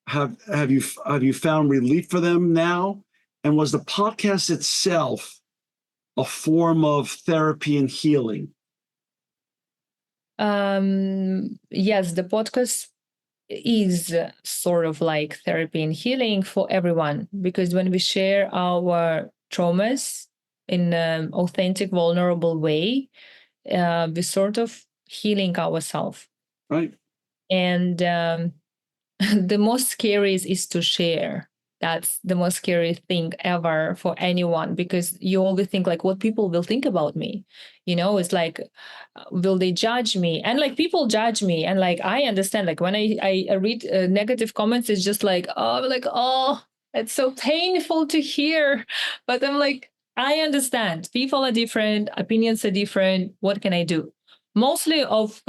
have you found relief for them now? And was the podcast itself a form of therapy and healing? Yes, the podcast is sort of like therapy and healing for everyone, because when we share our traumas in an authentic, vulnerable way, we sort of healing ourselves. Right. And the most scary is to share. That's the most scary thing ever for anyone, because you always think like what people will think about me. It's like, will they judge me? And like people judge me. And like, I understand, like when I read negative comments, it's just like, oh, it's so painful to hear. But I'm like, I understand. People are different. Opinions are different. What can I do? Mostly of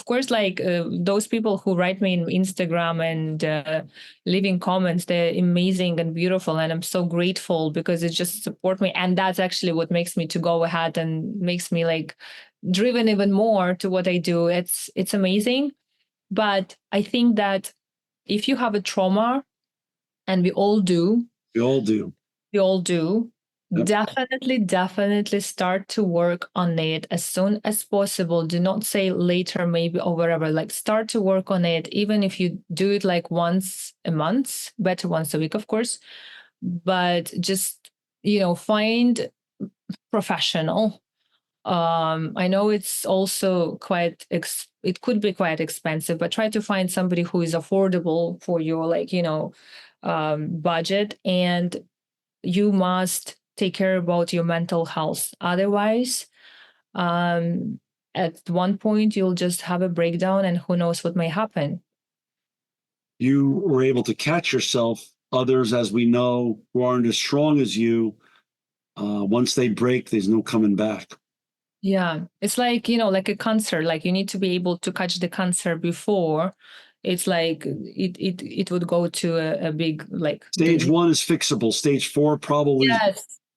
course, like those people who write me in Instagram and leaving comments, they're amazing and beautiful, and I'm so grateful, because it just support me, and that's actually what makes me to go ahead and makes me like driven even more to what I do. It's amazing. But I think that if you have a trauma, and we all do, We all do. Yep. Definitely start to work on it as soon as possible. Do not say later, maybe, or whatever. Like start to work on it, even if you do it like once a month, better once a week, of course. But just, find professional. I know it's also it could be quite expensive, but try to find somebody who is affordable for your, like, budget. And you must take care about your mental health. Otherwise, at one point you'll just have a breakdown, and who knows what may happen. You were able to catch yourself. Others, as we know, who aren't as strong as you, once they break, there's no coming back. Yeah, it's like, like a cancer. Like you need to be able to catch the cancer before it's like it would go to a big like Stage one is fixable. Stage four probably.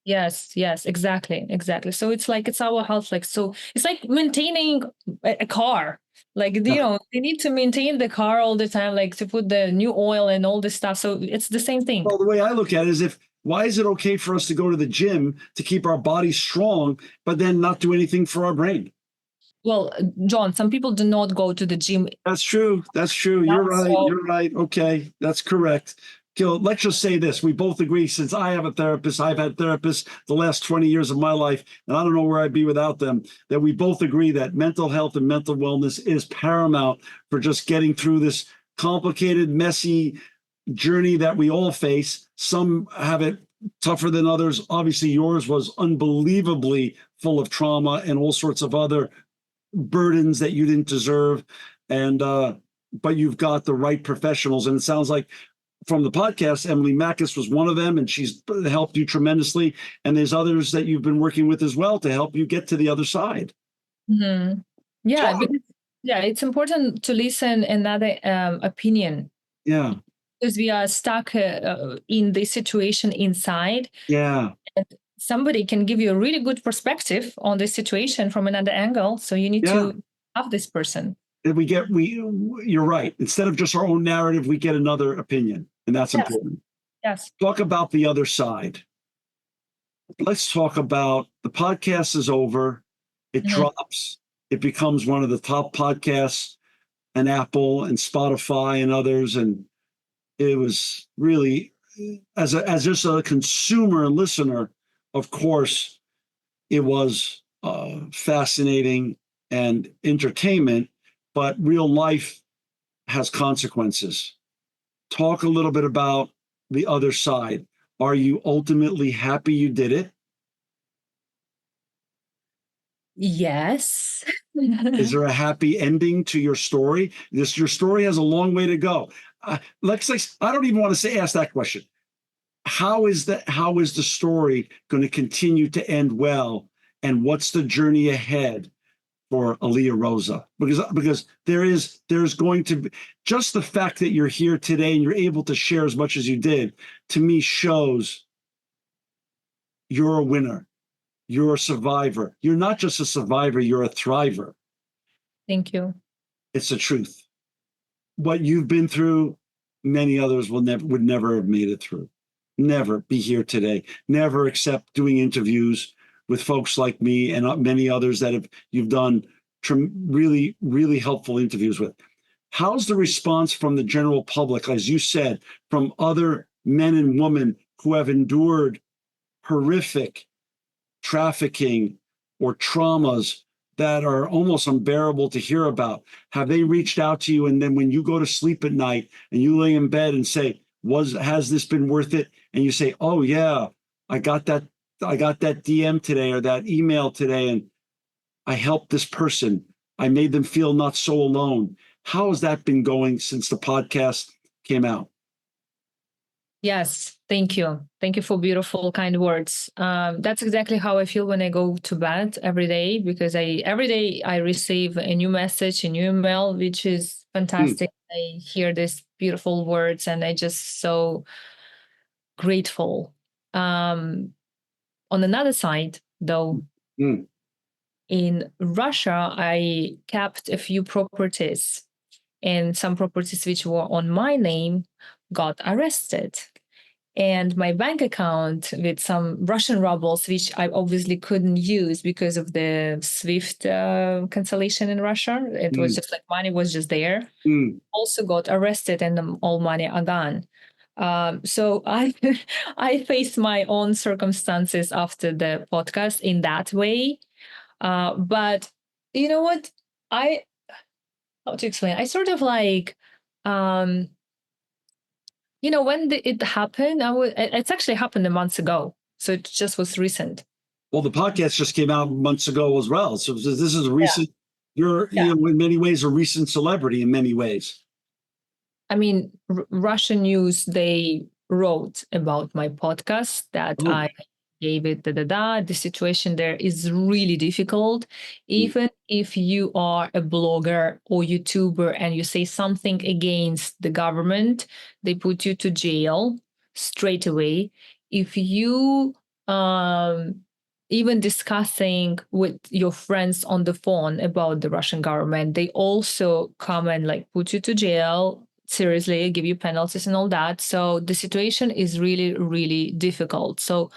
Yes, exactly. So it's like it's our health. Like, so it's like maintaining a car. Like, Yeah. they need to maintain the car all the time, like to put the new oil and all this stuff. So it's the same thing. Well, the way I look at it is, why is it okay for us to go to the gym to keep our body strong, but then not do anything for our brain? Well, John, some people do not go to the gym. That's true. You're right. Okay, that's correct. Gil, let's just say this. We both agree, since I have a therapist, I've had therapists the last 20 years of my life, and I don't know where I'd be without them, that we both agree that mental health and mental wellness is paramount for just getting through this complicated, messy journey that we all face. Some have it tougher than others. Obviously, yours was unbelievably full of trauma and all sorts of other burdens that you didn't deserve. And but you've got the right professionals. And it sounds like from the podcast, Emily Mackis was one of them, and she's helped you tremendously. And there's others that you've been working with as well to help you get to the other side. Mm-hmm. Yeah, it's important to listen another opinion. Yeah. Because we are stuck in this situation inside. Yeah. And somebody can give you a really good perspective on this situation from another angle. So you need to have this person. And you're right. Instead of just our own narrative, we get another opinion, and that's important. Yes. Talk about the other side. Let's talk about the podcast is over. It drops. It becomes one of the top podcasts, and Apple and Spotify and others. And it was really, as just a consumer and listener, of course, it was fascinating and entertainment, but real life has consequences. Talk a little bit about the other side. Are you ultimately happy you did it? Yes. Is there a happy ending to your story? Your story has a long way to go. Let's say, I don't even want to say ask that question. How is the story going to continue to end well? And what's the journey ahead for Aliia Roza? Because there's going to be, just the fact that you're here today and you're able to share as much as you did, to me shows you're a winner. You're a survivor. You're not just a survivor, you're a thriver. Thank you. It's the truth. What you've been through, many others would never have made it through. Never be here today. Never accept doing interviews with folks like me and many others that you've done really, really helpful interviews with. How's the response from the general public, as you said, from other men and women who have endured horrific trafficking or traumas that are almost unbearable to hear about? Have they reached out to you? And then when you go to sleep at night and you lay in bed and say, has this been worth it? And you say, oh yeah, I got that DM today or that email today, and I helped this person. I made them feel not so alone. How has that been going since the podcast came out? Yes, thank you. Thank you for beautiful, kind words. That's exactly how I feel when I go to bed every day, because every day I receive a new message, a new email, which is fantastic. I hear these beautiful words and I just so grateful. On another side, though, in Russia, I kept a few properties, and some properties which were on my name got arrested. And my bank account with some Russian rubles, which I obviously couldn't use because of the SWIFT cancellation in Russia. It was just like money was just there. Also got arrested, and all money are gone. So I faced my own circumstances after the podcast in that way. But you know what? How to explain? I sort of like, when it happened, it's actually happened a month ago. So it just was recent. Well, the podcast just came out months ago as well. So this is a recent, you're, Yeah. in many ways, a recent celebrity in many ways. I mean, Russian news, they wrote about my podcast that I gave it, The situation there is really difficult. Even if you are a blogger or YouTuber and you say something against the government, they put you to jail straight away. If you even discussing with your friends on the phone about the Russian government, they also come and like put you to jail, seriously, give you penalties and all that. So the situation is really, really difficult. So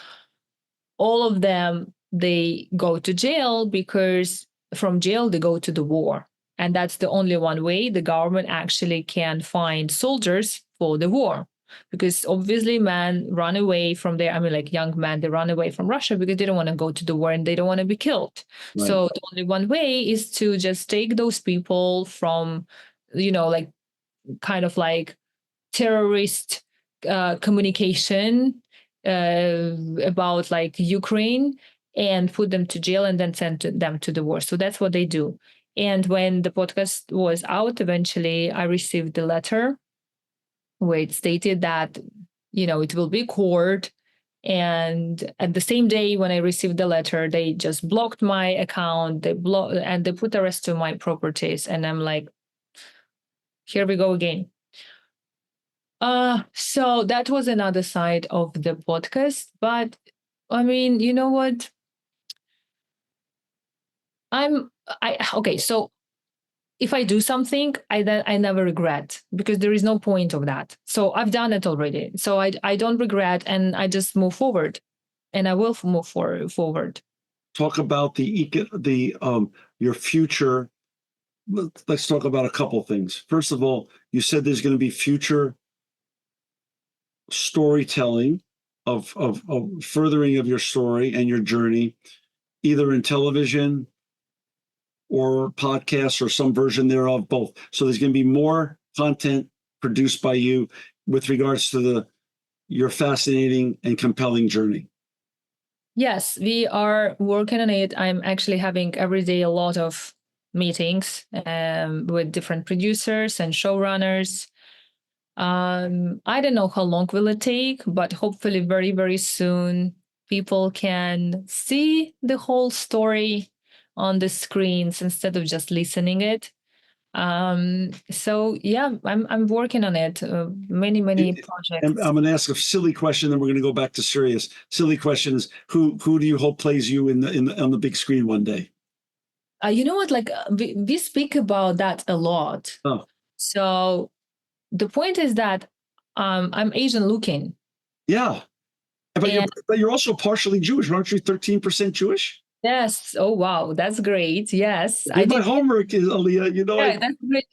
all of them, they go to jail because from jail they go to the war. And that's the only one way the government actually can find soldiers for the war. Because obviously men run away from there. I mean, like young men, they run away from Russia because they don't want to go to the war and they don't want to be killed. Right. So the only one way is to just take those people from, like kind of like terrorist communication about like Ukraine and put them to jail and then send them to the war. So that's what they do. And when the podcast was out, eventually I received the letter where it stated that, it will be court. And at the same day when I received the letter, they just blocked my account. They put the rest of my properties. And I'm like, here we go again. So that was another side of the podcast. But I mean, you know what? Okay, so if I do something, I never regret because there is no point of that. So I've done it already. So I don't regret and I just move forward and I will move forward. Talk about your future. Let's talk about a couple things. First of all, you said there's going to be future storytelling of furthering of your story and your journey, either in television or podcasts or some version thereof, both. So there's going to be more content produced by you with regards to your fascinating and compelling journey. Yes, we are working on it. I'm actually having every day a lot of meetings with different producers and showrunners. I don't know how long will it take, but hopefully very, very soon people can see the whole story on the screens instead of just listening it. So yeah, I'm working on it. Many projects. And I'm going to ask a silly question, then we're going to go back to serious. Silly question is who do you hope plays you on the big screen one day? You know what? Like we speak about that a lot. Oh. So the point is that I'm Asian looking. Yeah, but you're also partially Jewish, aren't you? 13% Jewish. Yes. Oh wow, that's great. Yes, I did my homework, Aliia. Yeah, that's great.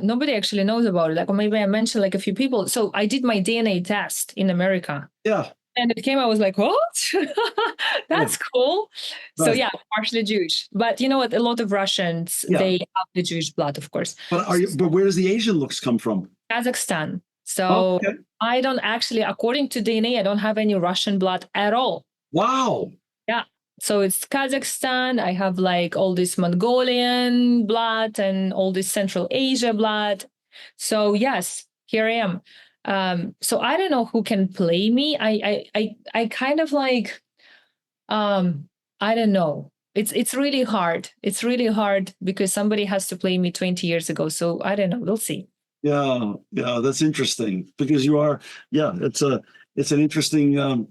Nobody actually knows about it. Like, or maybe I mentioned like a few people. So I did my DNA test in America. Yeah. And it came. I was like, what? That's cool. Right. So yeah, partially Jewish. But you know what? A lot of Russians they have the Jewish blood, of course. But where does the Asian looks come from? Kazakhstan. So I don't actually, according to DNA, I don't have any Russian blood at all. Wow. Yeah. So it's Kazakhstan. I have like all this Mongolian blood and all this Central Asia blood. So yes, here I am. So I don't know who can play me. I kind of like, I don't know. It's really hard. It's really hard because somebody has to play me 20 years ago. So I don't know. We'll see. Yeah, that's interesting because you are. Yeah, it's an interesting.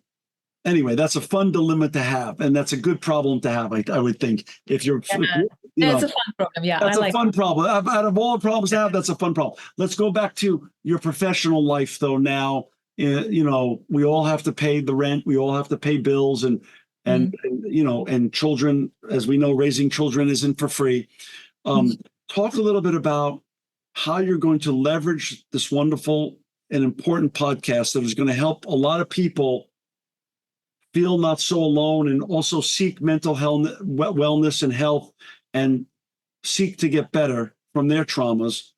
Anyway, that's a fun dilemma to have, and that's a good problem to have. I would think if you're. It's a fun problem. Yeah, that's a fun problem. Out of all the problems to have, that's a fun problem. Let's go back to your professional life, though. Now, we all have to pay the rent. We all have to pay bills, and children, as we know, raising children isn't for free. Talk a little bit about how you're going to leverage this wonderful and important podcast that is going to help a lot of people feel not so alone and also seek mental health, wellness and health and seek to get better from their traumas.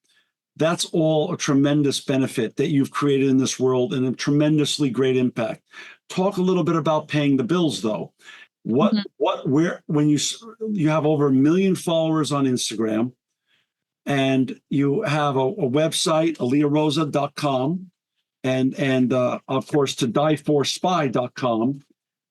That's all a tremendous benefit that you've created in this world and a tremendously great impact. Talk a little bit about paying the bills, though. When you have over 1 million followers on Instagram, and you have a website, aliaroza.com, and of course, to dieforspy.com.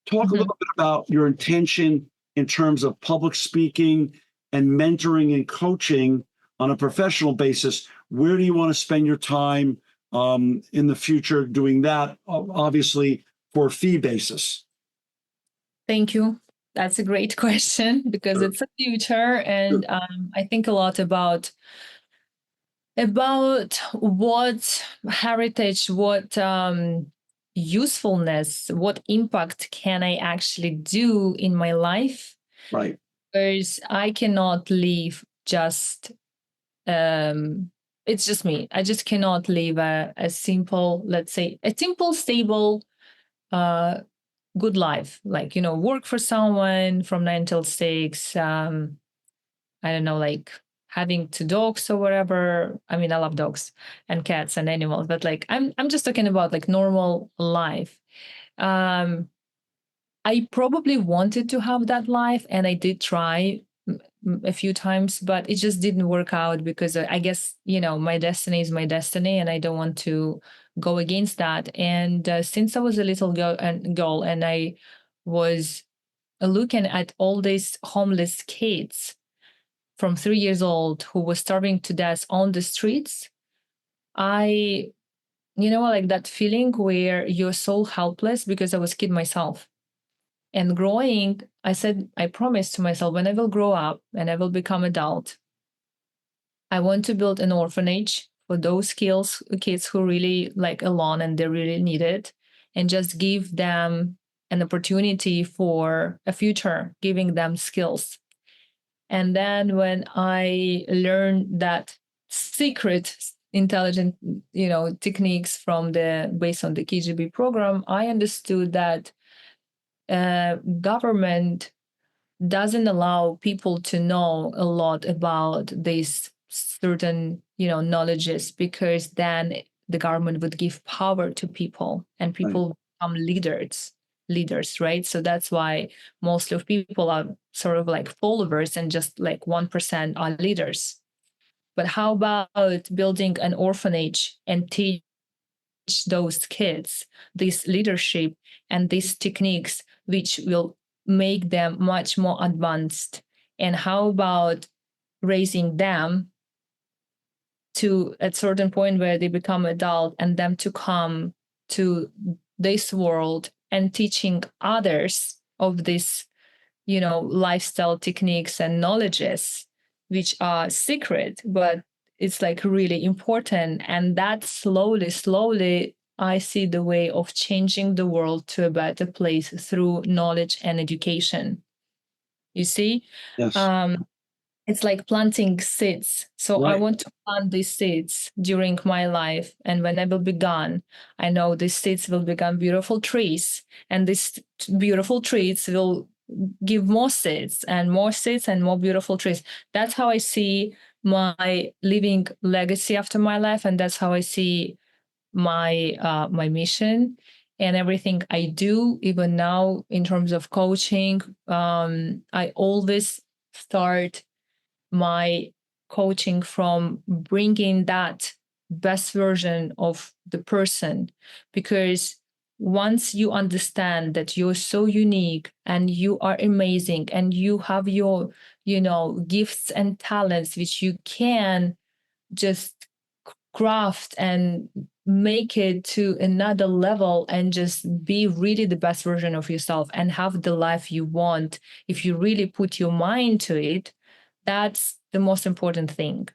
Talk a little bit about your intention in terms of public speaking and mentoring and coaching on a professional basis. Where do you want to spend your time in the future doing that, obviously for a fee basis? Thank you. That's a great question because it's a future, and I think a lot about what heritage, what usefulness, what impact can I actually do in my life? Right. Because I cannot live just it's just me. I just cannot live a simple, let's say, a simple, stable, good life. Like, work for someone from 9 till 6. I don't know, like having 2 dogs or whatever. I mean, I love dogs and cats and animals, but like I'm just talking about like normal life. I probably wanted to have that life, and I did try a few times, but it just didn't work out because I guess, my destiny is my destiny, and I don't want to go against that. And since I was a little girl and I was looking at all these homeless kids from 3 years old who were starving to death on the streets, I, like that feeling where you're so helpless, because I was a kid myself. And growing, I promised to myself, when I will grow up and I will become adult, I want to build an orphanage for those kids who really like alone and they really need it, and just give them an opportunity for a future, giving them skills. And then when I learned that secret intelligent, techniques based on the KGB program, I understood that government doesn't allow people to know a lot about these certain, knowledges, because then the government would give power to people and people become leaders, right? So that's why most of people are sort of like followers, and just like 1% are leaders. But how about building an orphanage and teach those kids this leadership and these techniques, which will make them much more advanced? And how about raising them to a certain point where they become adult, and them to come to this world and teaching others of this, lifestyle techniques and knowledges, which are secret, but it's like really important. And that slowly, I see the way of changing the world to a better place through knowledge and education. You see? Yes. It's like planting seeds. So I want to plant these seeds during my life. And when I will be gone, I know these seeds will become beautiful trees. And these beautiful trees will give more seeds and more seeds and more beautiful trees. That's how I see my living legacy after my life. And that's how I see my mission and everything I do, even now in terms of coaching. I always start my coaching from bringing that best version of the person, because once you understand that you're so unique and you are amazing and you have your gifts and talents, which you can just craft and make it to another level, and just be really the best version of yourself and have the life you want, if you really put your mind to it, that's the most important thing.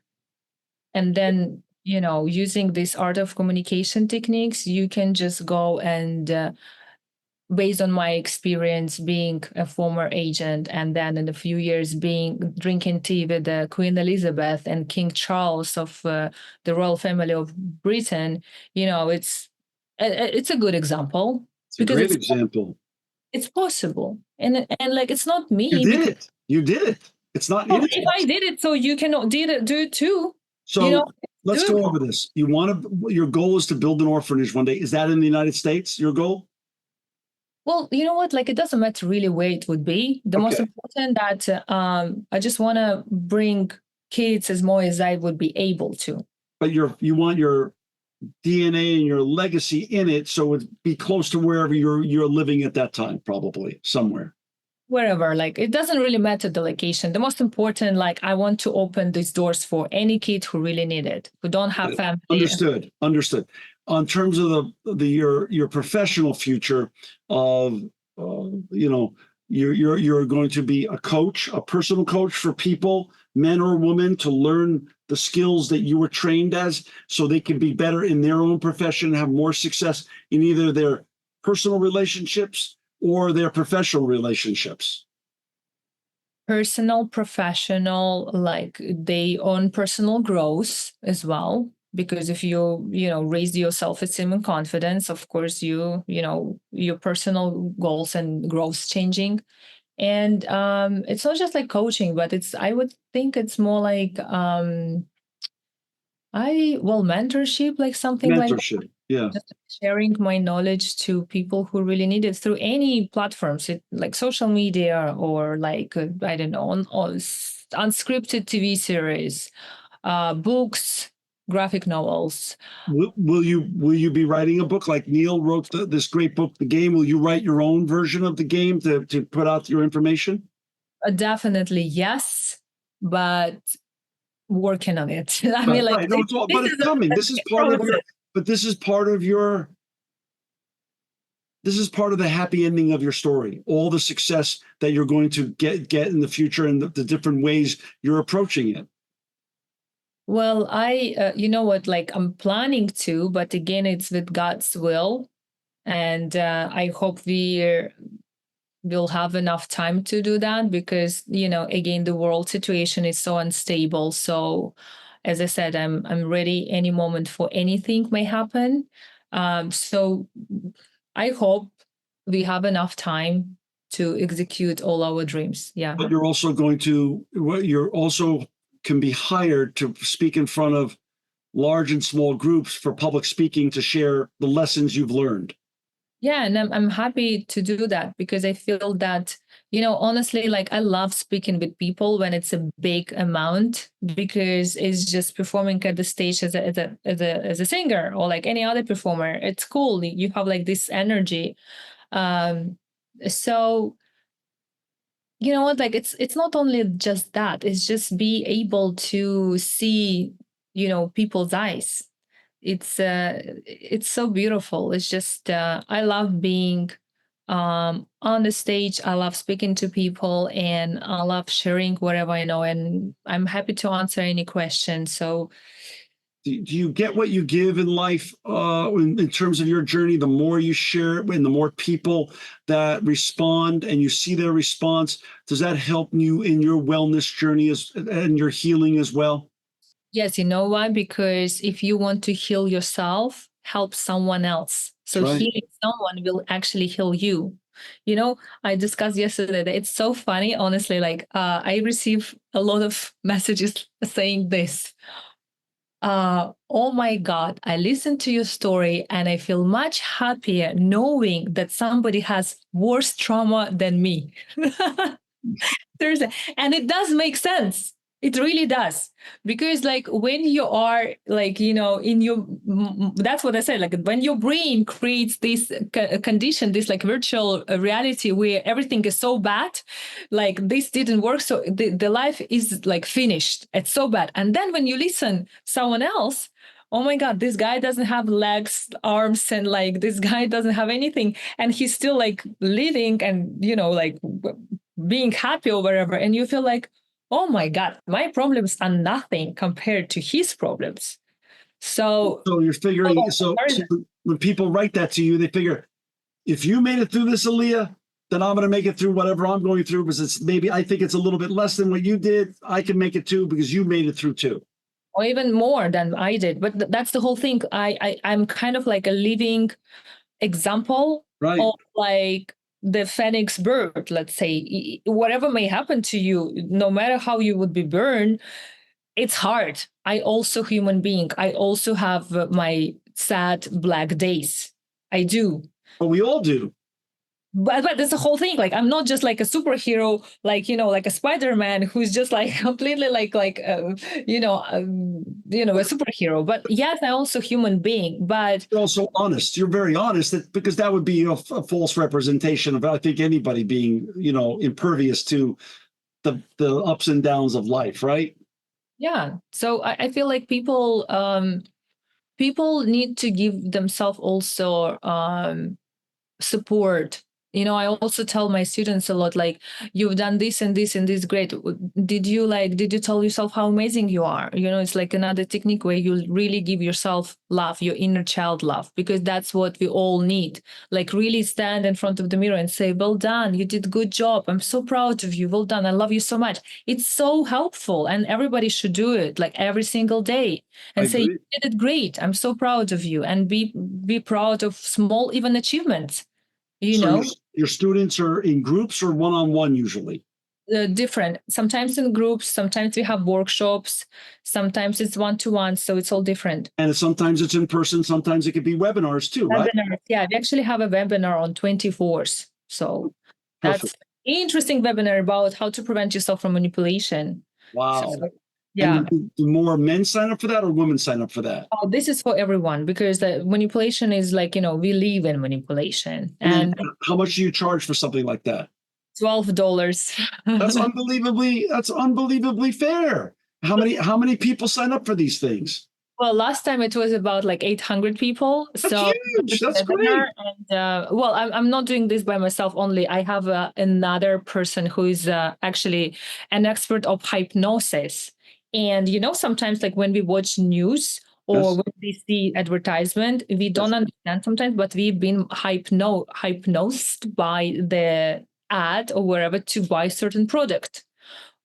And then, using this art of communication techniques, you can just go and, based on my experience being a former agent, and then in a few years drinking tea with Queen Elizabeth and King Charles of the royal family of Britain, it's a good example. It's a great example. It's possible, and like it's not me. You did it. It's not. If I did it, so you can do it too. So let's go doable. over this. Your goal is to build an orphanage one day. Is that in the United States, your goal? Well, you know what? Like, it doesn't matter really where it would be. The most Okay. important that I just want to bring kids as more as I would be able to. But you want your DNA and your legacy in it, so it'd be close to wherever you're living at that time, probably somewhere. Wherever, like, it doesn't really matter the location. The most important, like, I want to open these doors for any kid who really need it, who don't have family. Understood. On terms of your professional future, of you're going to be a coach, a personal coach for people, men or women, to learn the skills that you were trained as, so they can be better in their own profession, have more success in either their personal relationships or their professional relationships. Personal, professional, like they own personal growth as well. Because if you raise your self-esteem and confidence, of course your personal goals and growth changing. And it's not just like coaching, but I would think it's more like mentorship, like something like Mentorship, yeah. just sharing my knowledge to people who really need it through any platforms, like social media or like I don't know, on unscripted TV series, books, graphic novels. Will you be writing a book like Neil wrote this great book, The Game? Will you write your own version of the game to put out your information? Definitely yes, but working on it. I mean, like, right. No, but it's coming. This is part of your. But this is part of your. This is part of the happy ending of your story. All the success that you're going to get in the future, and the different ways you're approaching it. Well, you know what, like, I'm planning to, but again, it's with God's will. And I hope we'll have enough time to do that, because, again, the world situation is so unstable. So, as I said, I'm ready any moment for anything may happen. So I hope we have enough time to execute all our dreams. Yeah. But you're also can be hired to speak in front of large and small groups for public speaking, to share the lessons you've learned. Yeah, and I'm happy to do that, because I feel that, honestly, like, I love speaking with people when it's a big amount, because it's just performing at the stage as a singer or like any other performer. It's cool. You have like this energy. So you know what, like, it's not only just that, it's just be able to see, people's eyes. It's so beautiful. It's just I love being on the stage. I love speaking to people, and I love sharing whatever I know, and I'm happy to answer any questions. So Do you get what you give in life, in terms of your journey? The more you share it, and the more people that respond and you see their response, does that help you in your wellness journey and your healing as well? yes, you know why? Because if you want to heal yourself, help someone else. So Right. healing someone will actually heal you. I discussed yesterday that it's so funny, honestly, like I receive a lot of messages saying this. Oh my God, I listened to your story and I feel much happier knowing that somebody has worse trauma than me. Seriously. And it does make sense. It really does. Because like when you are like, that's what I said, like when your brain creates this condition, this like virtual reality where everything is so bad, like this didn't work. So the life is like finished. It's so bad. And then when you listen someone else, oh my God, this guy doesn't have legs, arms, and like this guy doesn't have anything. And he's still like living and, like being happy or whatever. And you feel like, oh my God, my problems are nothing compared to his problems. So you're figuring, so when people write that to you, they figure, if you made it through this, Aliia, then I'm going to make it through whatever I'm going through, because I think it's a little bit less than what you did. I can make it too, because you made it through too. Or even more than I did. But that's the whole thing. I'm kind of like a living example of like the phoenix bird, let's say. Whatever may happen to you, no matter how you would be burned, It's hard. I also human being. I also have my sad black days. I do. But we all do. But that's the whole thing. Like, I'm not just like a superhero, like, like a Spider-Man who's just like completely a superhero. But yes, I'm also human being. But You're also honest. You're very honest, because that would be a false representation of, I think, anybody being, impervious to the ups and downs of life, right? yeah, so I feel like people need to give themselves also support. I also tell my students a lot, like, you've done this and this and this, great. Did you tell yourself how amazing you are? It's like another technique where you really give yourself love, your inner child love, because that's what we all need. Like, really stand in front of the mirror and say, well done, you did good job, I'm so proud of you, well done, I love you so much. It's so helpful, and everybody should do it, like, every single day, and say, you did it great, I'm so proud of you, and be proud of small even achievements. So your students are in groups or one-on-one usually? Different. Sometimes in groups, sometimes we have workshops, sometimes it's one-to-one, so it's all different. And sometimes it's in person, sometimes it could be webinars too, right? Webinars, yeah. We actually have a webinar on 24th. So Perfect. that's an interesting webinar about how to prevent yourself from manipulation. Wow. So, yeah. And do more men sign up for that or women sign up for that? Oh, this is for everyone, because the manipulation is like, we live in manipulation. And how much do you charge for something like that? $12. That's unbelievably fair. How many people sign up for these things? Well, last time it was about like 800 people. That's huge. That's great. And well, I'm not doing this by myself only. I have another person who is actually an expert of hypnosis. And sometimes, like, when we watch news or Yes. when we see advertisement, we don't understand sometimes, but we've been hypnosed by the ad or wherever to buy certain product.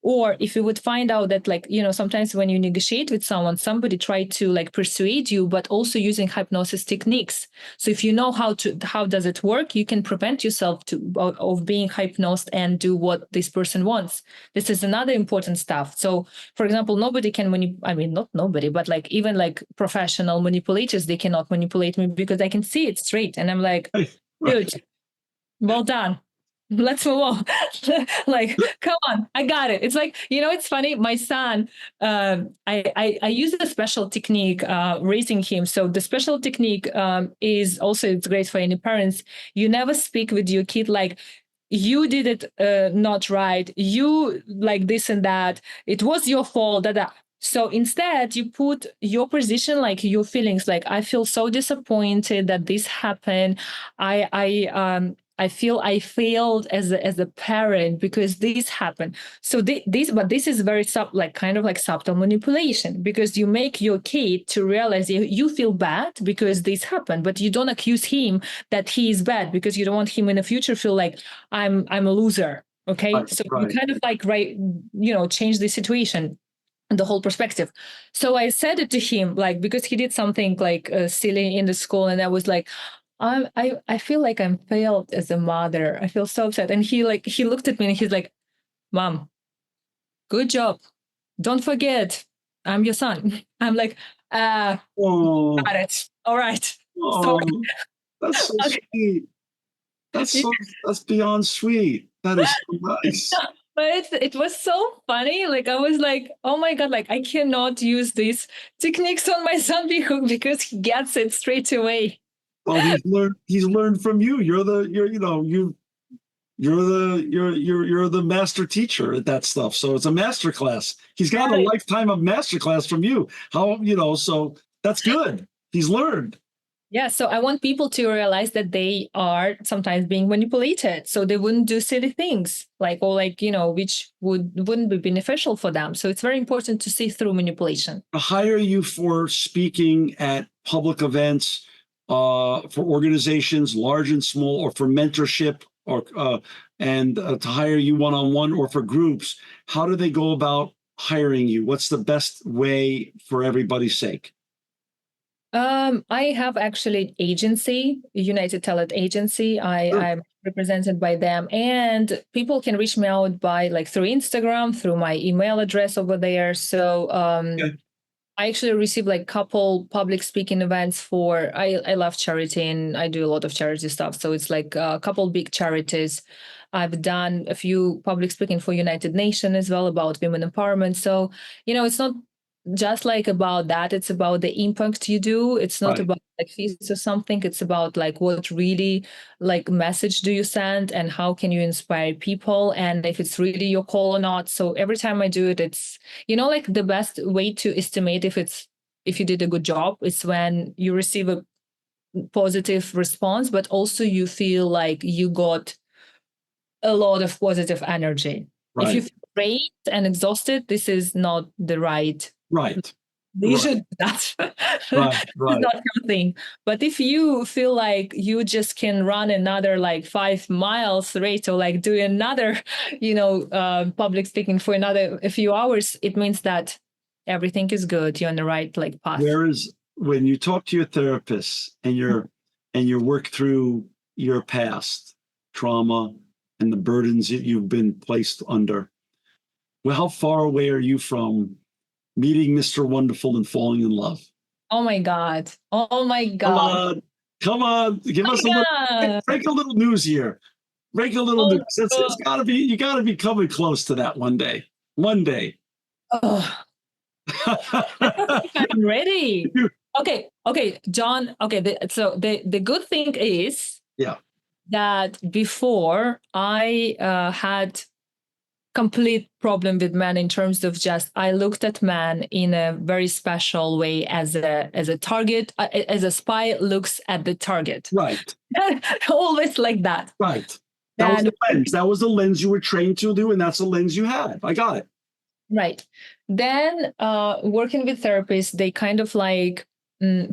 Or if you would find out that, like, sometimes when you negotiate with someone, somebody tried to like persuade you, but also using hypnosis techniques. So if you know how does it work, you can prevent yourself of being hypnosed and do what this person wants. This is another important stuff. So, for example, nobody can not nobody, but like even like professional manipulators, they cannot manipulate me because I can see it straight. And I'm like, dude, well done. Let's move on. Like, come on, I got it. It's like, it's funny. My son, I use a special technique raising him. So the special technique is also, it's great for any parents. You never speak with your kid like, you did it not right. You like this and that. It was your fault. So instead, you put your position, like your feelings, like, I feel so disappointed that this happened. I feel I failed as a parent because this happened. So this is very kind of like subtle manipulation, because you make your kid to realize you feel bad because this happened, but you don't accuse him that he is bad, because you don't want him in the future feel like I'm a loser. Okay, Right, so right. you kind of like change the situation, the whole perspective. So I said it to him, like, because he did something like silly in the school, and I was like, I feel like I'm failed as a mother. I feel so upset. And he looked at me and he's like, Mom, good job. Don't forget, I'm your son. I'm like, got it. All right. Oh, that's so sweet. That's beyond sweet. That is so nice. But it was so funny. Like, I was like, oh my God, like, I cannot use these techniques on my son because he gets it straight away. Well, he's learned from you. You're the master teacher at that stuff. So it's a master class. He's got a lifetime of master class from you. So that's good. He's learned. Yeah, so I want people to realize that they are sometimes being manipulated, so they wouldn't do silly things which wouldn't be beneficial for them. So it's very important to see through manipulation. To hire you for speaking at public events, for organizations large and small, or for mentorship, or to hire you one-on-one or for groups, how do they go about hiring you? What's the best way for everybody's sake? I have actually agency, United Talent Agency. Sure. I'm represented by them, and people can reach me out by like through Instagram, through my email address over there. So Okay. I actually received like couple public speaking events for I love charity and I do a lot of charity stuff. So it's like a couple big charities. I've done a few public speaking for United Nations as well about women empowerment. So, it's not just like about that. It's about the impact you do. It's not Right. about like fees or something. It's about like what really like message do you send and how can you inspire people and if it's really your call or not. So every time I do it, it's like the best way to estimate if you did a good job is when you receive a positive response, but also you feel like you got a lot of positive energy. If you Right. feel drained and exhausted, this is not the right. Right. You Right. should that's Right. Right. not your thing. But if you feel like you just can run another like 5 miles straight or like do another, public speaking for another a few hours, it means that everything is good. You're on the right like path. Whereas when you talk to your therapist and you work through your past trauma and the burdens that you've been placed under, well, how far away are you from meeting Mr. Wonderful and falling in love? Oh my God. Oh my Come God. on. Come on. Give Oh us my a little God. break a little news here. Break a little Oh, news. It's gotta be, you gotta be coming close to that one day. One day. oh. I don't think I'm ready. Okay, John. Okay, so the good thing is Yeah. that before I had complete problem with men in terms of just I looked at man in a very special way as a target, as a spy looks at the target. Right. Always like that. Right. That was And the lens. That was the lens you were trained to do, and that's the lens you had. I got it. right. Then working with therapists, they kind of like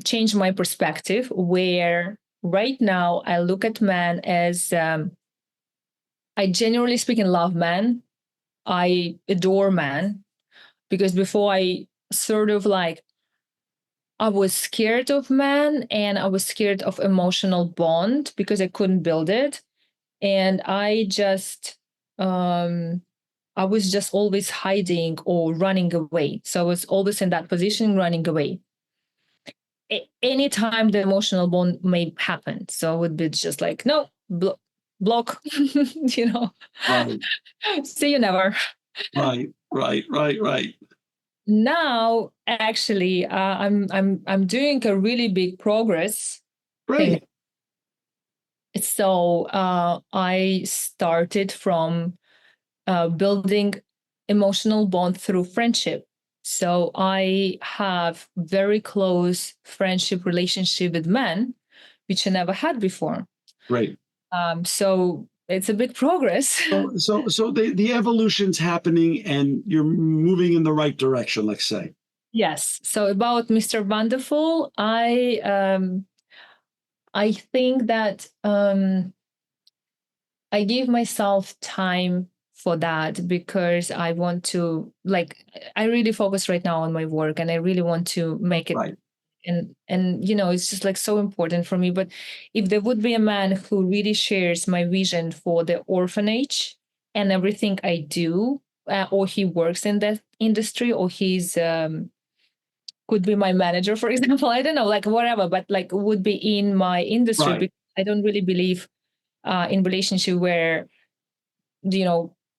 changed my perspective where right now I look at men as I genuinely speaking love men. I adore men because before I sort of like I was scared of men and I was scared of emotional bond because I couldn't build it. And I was just always hiding or running away. So I was always in that position, running away. Anytime the emotional bond may happen. So I would be just like, no, block, Right. see you never. Right. Right. Right. Right. Now, actually, I'm doing a really big progress thing. Great. So I started from building emotional bond through friendship. So I have very close friendship relationship with men, which I never had before. Great. So it's a big progress. So the evolution's happening and you're moving in the right direction, let's say. Yes. So about Mr. Wonderful, I think that I give myself time for that because I want to I really focus right now on my work and I really want to make it Right. and it's just like so important for me. But if there would be a man who really shares my vision for the orphanage and everything I do, or he works in that industry, or he's could be my manager, for example, I don't know, like whatever, but like would be in my industry Right. because I don't really believe in relationship where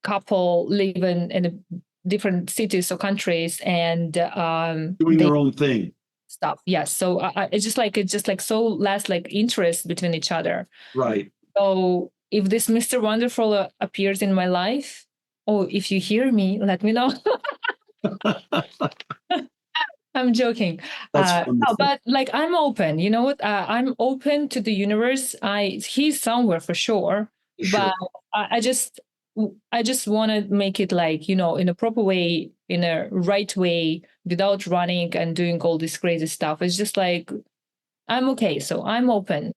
couple live in different cities or countries and Doing they their own thing. stuff. Yes. So it's just like so less like interest between each other. Right. So if this Mr. Wonderful appears in my life, or if you hear me, let me know. I'm joking. That's No, wonderful. but like I'm open. You know what? I'm open to the universe. He's somewhere for sure, Sure. but I just want to make it like in a proper way, in a right way, without running and doing all this crazy stuff. It's just like I'm okay, so I'm open.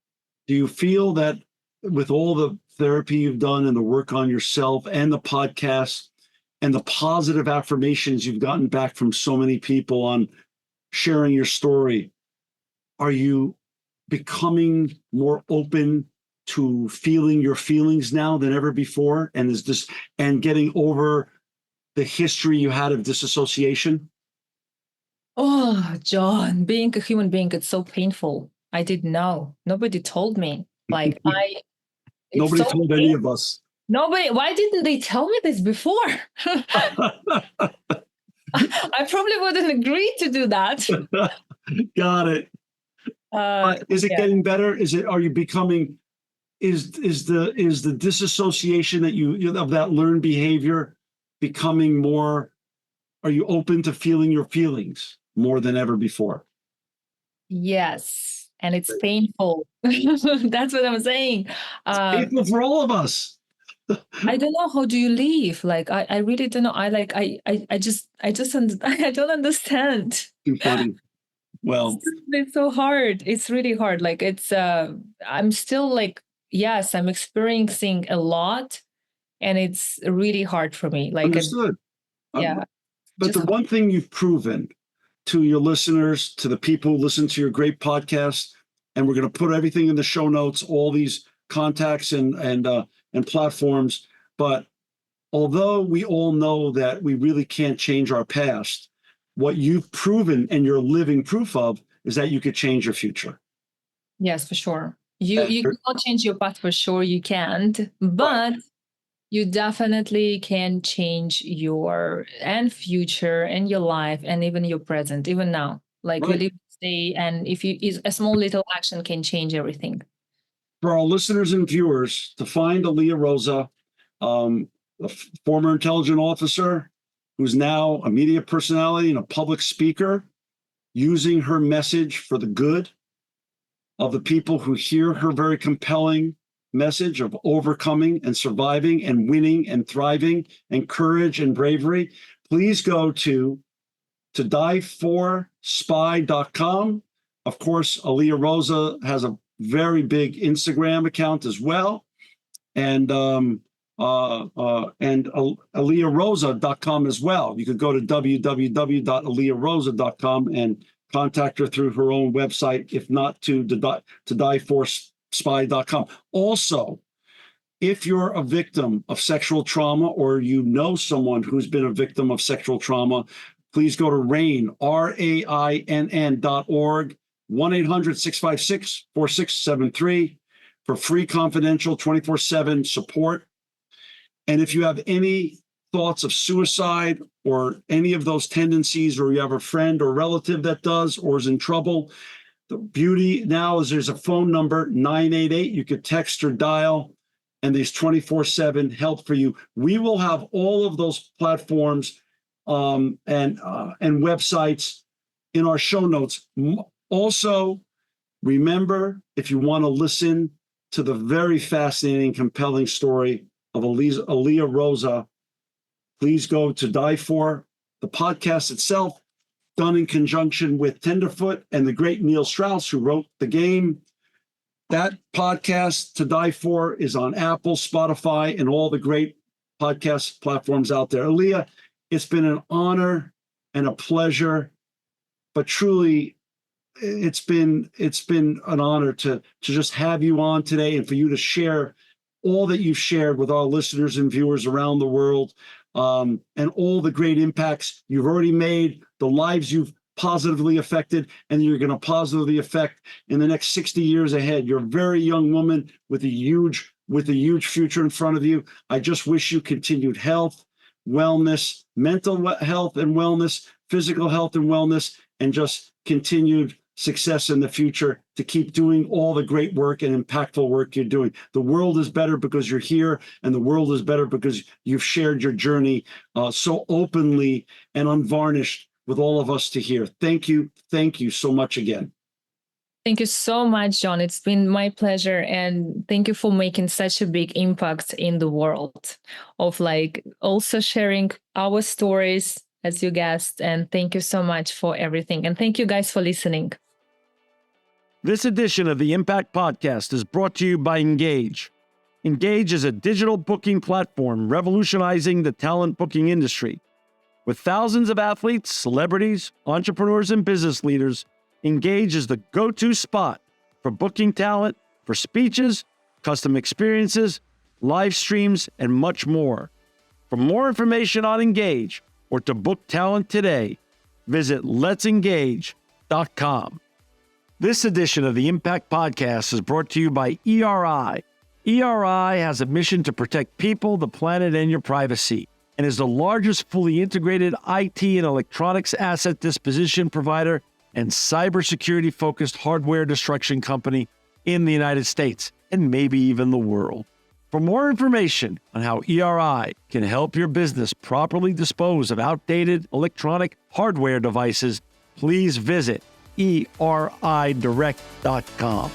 Do you feel that with all the therapy you've done and the work on yourself and the podcast and the positive affirmations you've gotten back from so many people on sharing your story, are you becoming more open to feeling your feelings now than ever before? And and getting over the history you had of disassociation? Oh, John, being a human being, it's so painful. I didn't know. Nobody told me. Like it's Nobody so told any of us. nobody. Why didn't they tell me this before? I probably wouldn't agree to do that. Got it. Is it Yeah. getting better? Are you becoming, is the disassociation that of that learned behavior becoming more, are you open to feeling your feelings more than ever before? Yes, and it's painful. That's what I'm saying. Painful for all of us. I don't know, how do you leave? Like I really don't know. I don't understand. Too funny. Well, It's so hard. It's really hard. Like I'm still like, yes, I'm experiencing a lot, and it's really hard for me. Like understood. yeah, But just the one thing you've proven to your listeners, to the people who listen to your great podcast, and we're going to put everything in the show notes, all these contacts and platforms. But although we all know that we really can't change our past, what you've proven and you're living proof of is that you could change your future. yes, for sure. You cannot change your path, for sure you can't, but you definitely can change your and future and your life and even your present, even now. Like we live today, and if you is a small little action can change everything. For our listeners and viewers, to find Aliia Roza, a former intelligence officer who's now a media personality and a public speaker, using her message for the good of the people who hear her very compelling message of overcoming and surviving and winning and thriving and courage and bravery. Please go to dieforspy.com. Of course, Aliia Roza has a very big Instagram account as well. And AliiaRoza.com as well. You could go to www.aliiaroza.com and contact her through her own website, if not to dieforspy.com. Also, if you're a victim of sexual trauma or you know someone who's been a victim of sexual trauma, please go to RAINN, RAINN.org, 1-800-656-4673 for free, confidential, 24/7 support. And if you have any thoughts of suicide or any of those tendencies, or you have a friend or relative that does or is in trouble, the beauty now is there's a phone number, 988. You could text or dial, and there's 24/7 help for you. We will have all of those platforms and websites in our show notes. Also, remember, if you want to listen to the very fascinating, compelling story of Aliia Roza, please go to Die For, the podcast itself, done in conjunction with Tenderfoot and the great Neil Strauss, who wrote The Game. That podcast, To Die For, is on Apple, Spotify, and all the great podcast platforms out there. Aliia, it's been an honor and a pleasure, but truly, it's been an honor to just have you on today and for you to share all that you've shared with our listeners and viewers around the world, and all the great impacts you've already made, the lives you've positively affected, and you're going to positively affect in the next 60 years ahead. You're a very young woman with a huge future in front of you. I just wish you continued health, wellness, mental health and wellness, physical health and wellness, and just continued success in the future to keep doing all the great work and impactful work you're doing. The world is better because you're here, and the world is better because you've shared your journey so openly and unvarnished with all of us to hear. Thank you. Thank you so much again. Thank you so much, John. It's been my pleasure. And thank you for making such a big impact in the world of like also sharing our stories as you guessed. And thank you so much for everything. And thank you guys for listening. This edition of the Impact Podcast is brought to you by Engage. Engage is a digital booking platform revolutionizing the talent booking industry. With thousands of athletes, celebrities, entrepreneurs, and business leaders Engage is the go-to spot for booking talent, for speeches, custom experiences, live streams, and much more. For more information on Engage or to book talent today, visit letsengage.com. This edition of the Impact Podcast is brought to you by ERI. ERI has a mission to protect people, the planet, and your privacy, and is the largest fully integrated IT and electronics asset disposition provider and cybersecurity-focused hardware destruction company in the United States, and maybe even the world. For more information on how ERI can help your business properly dispose of outdated electronic hardware devices, please visit eridirect.com.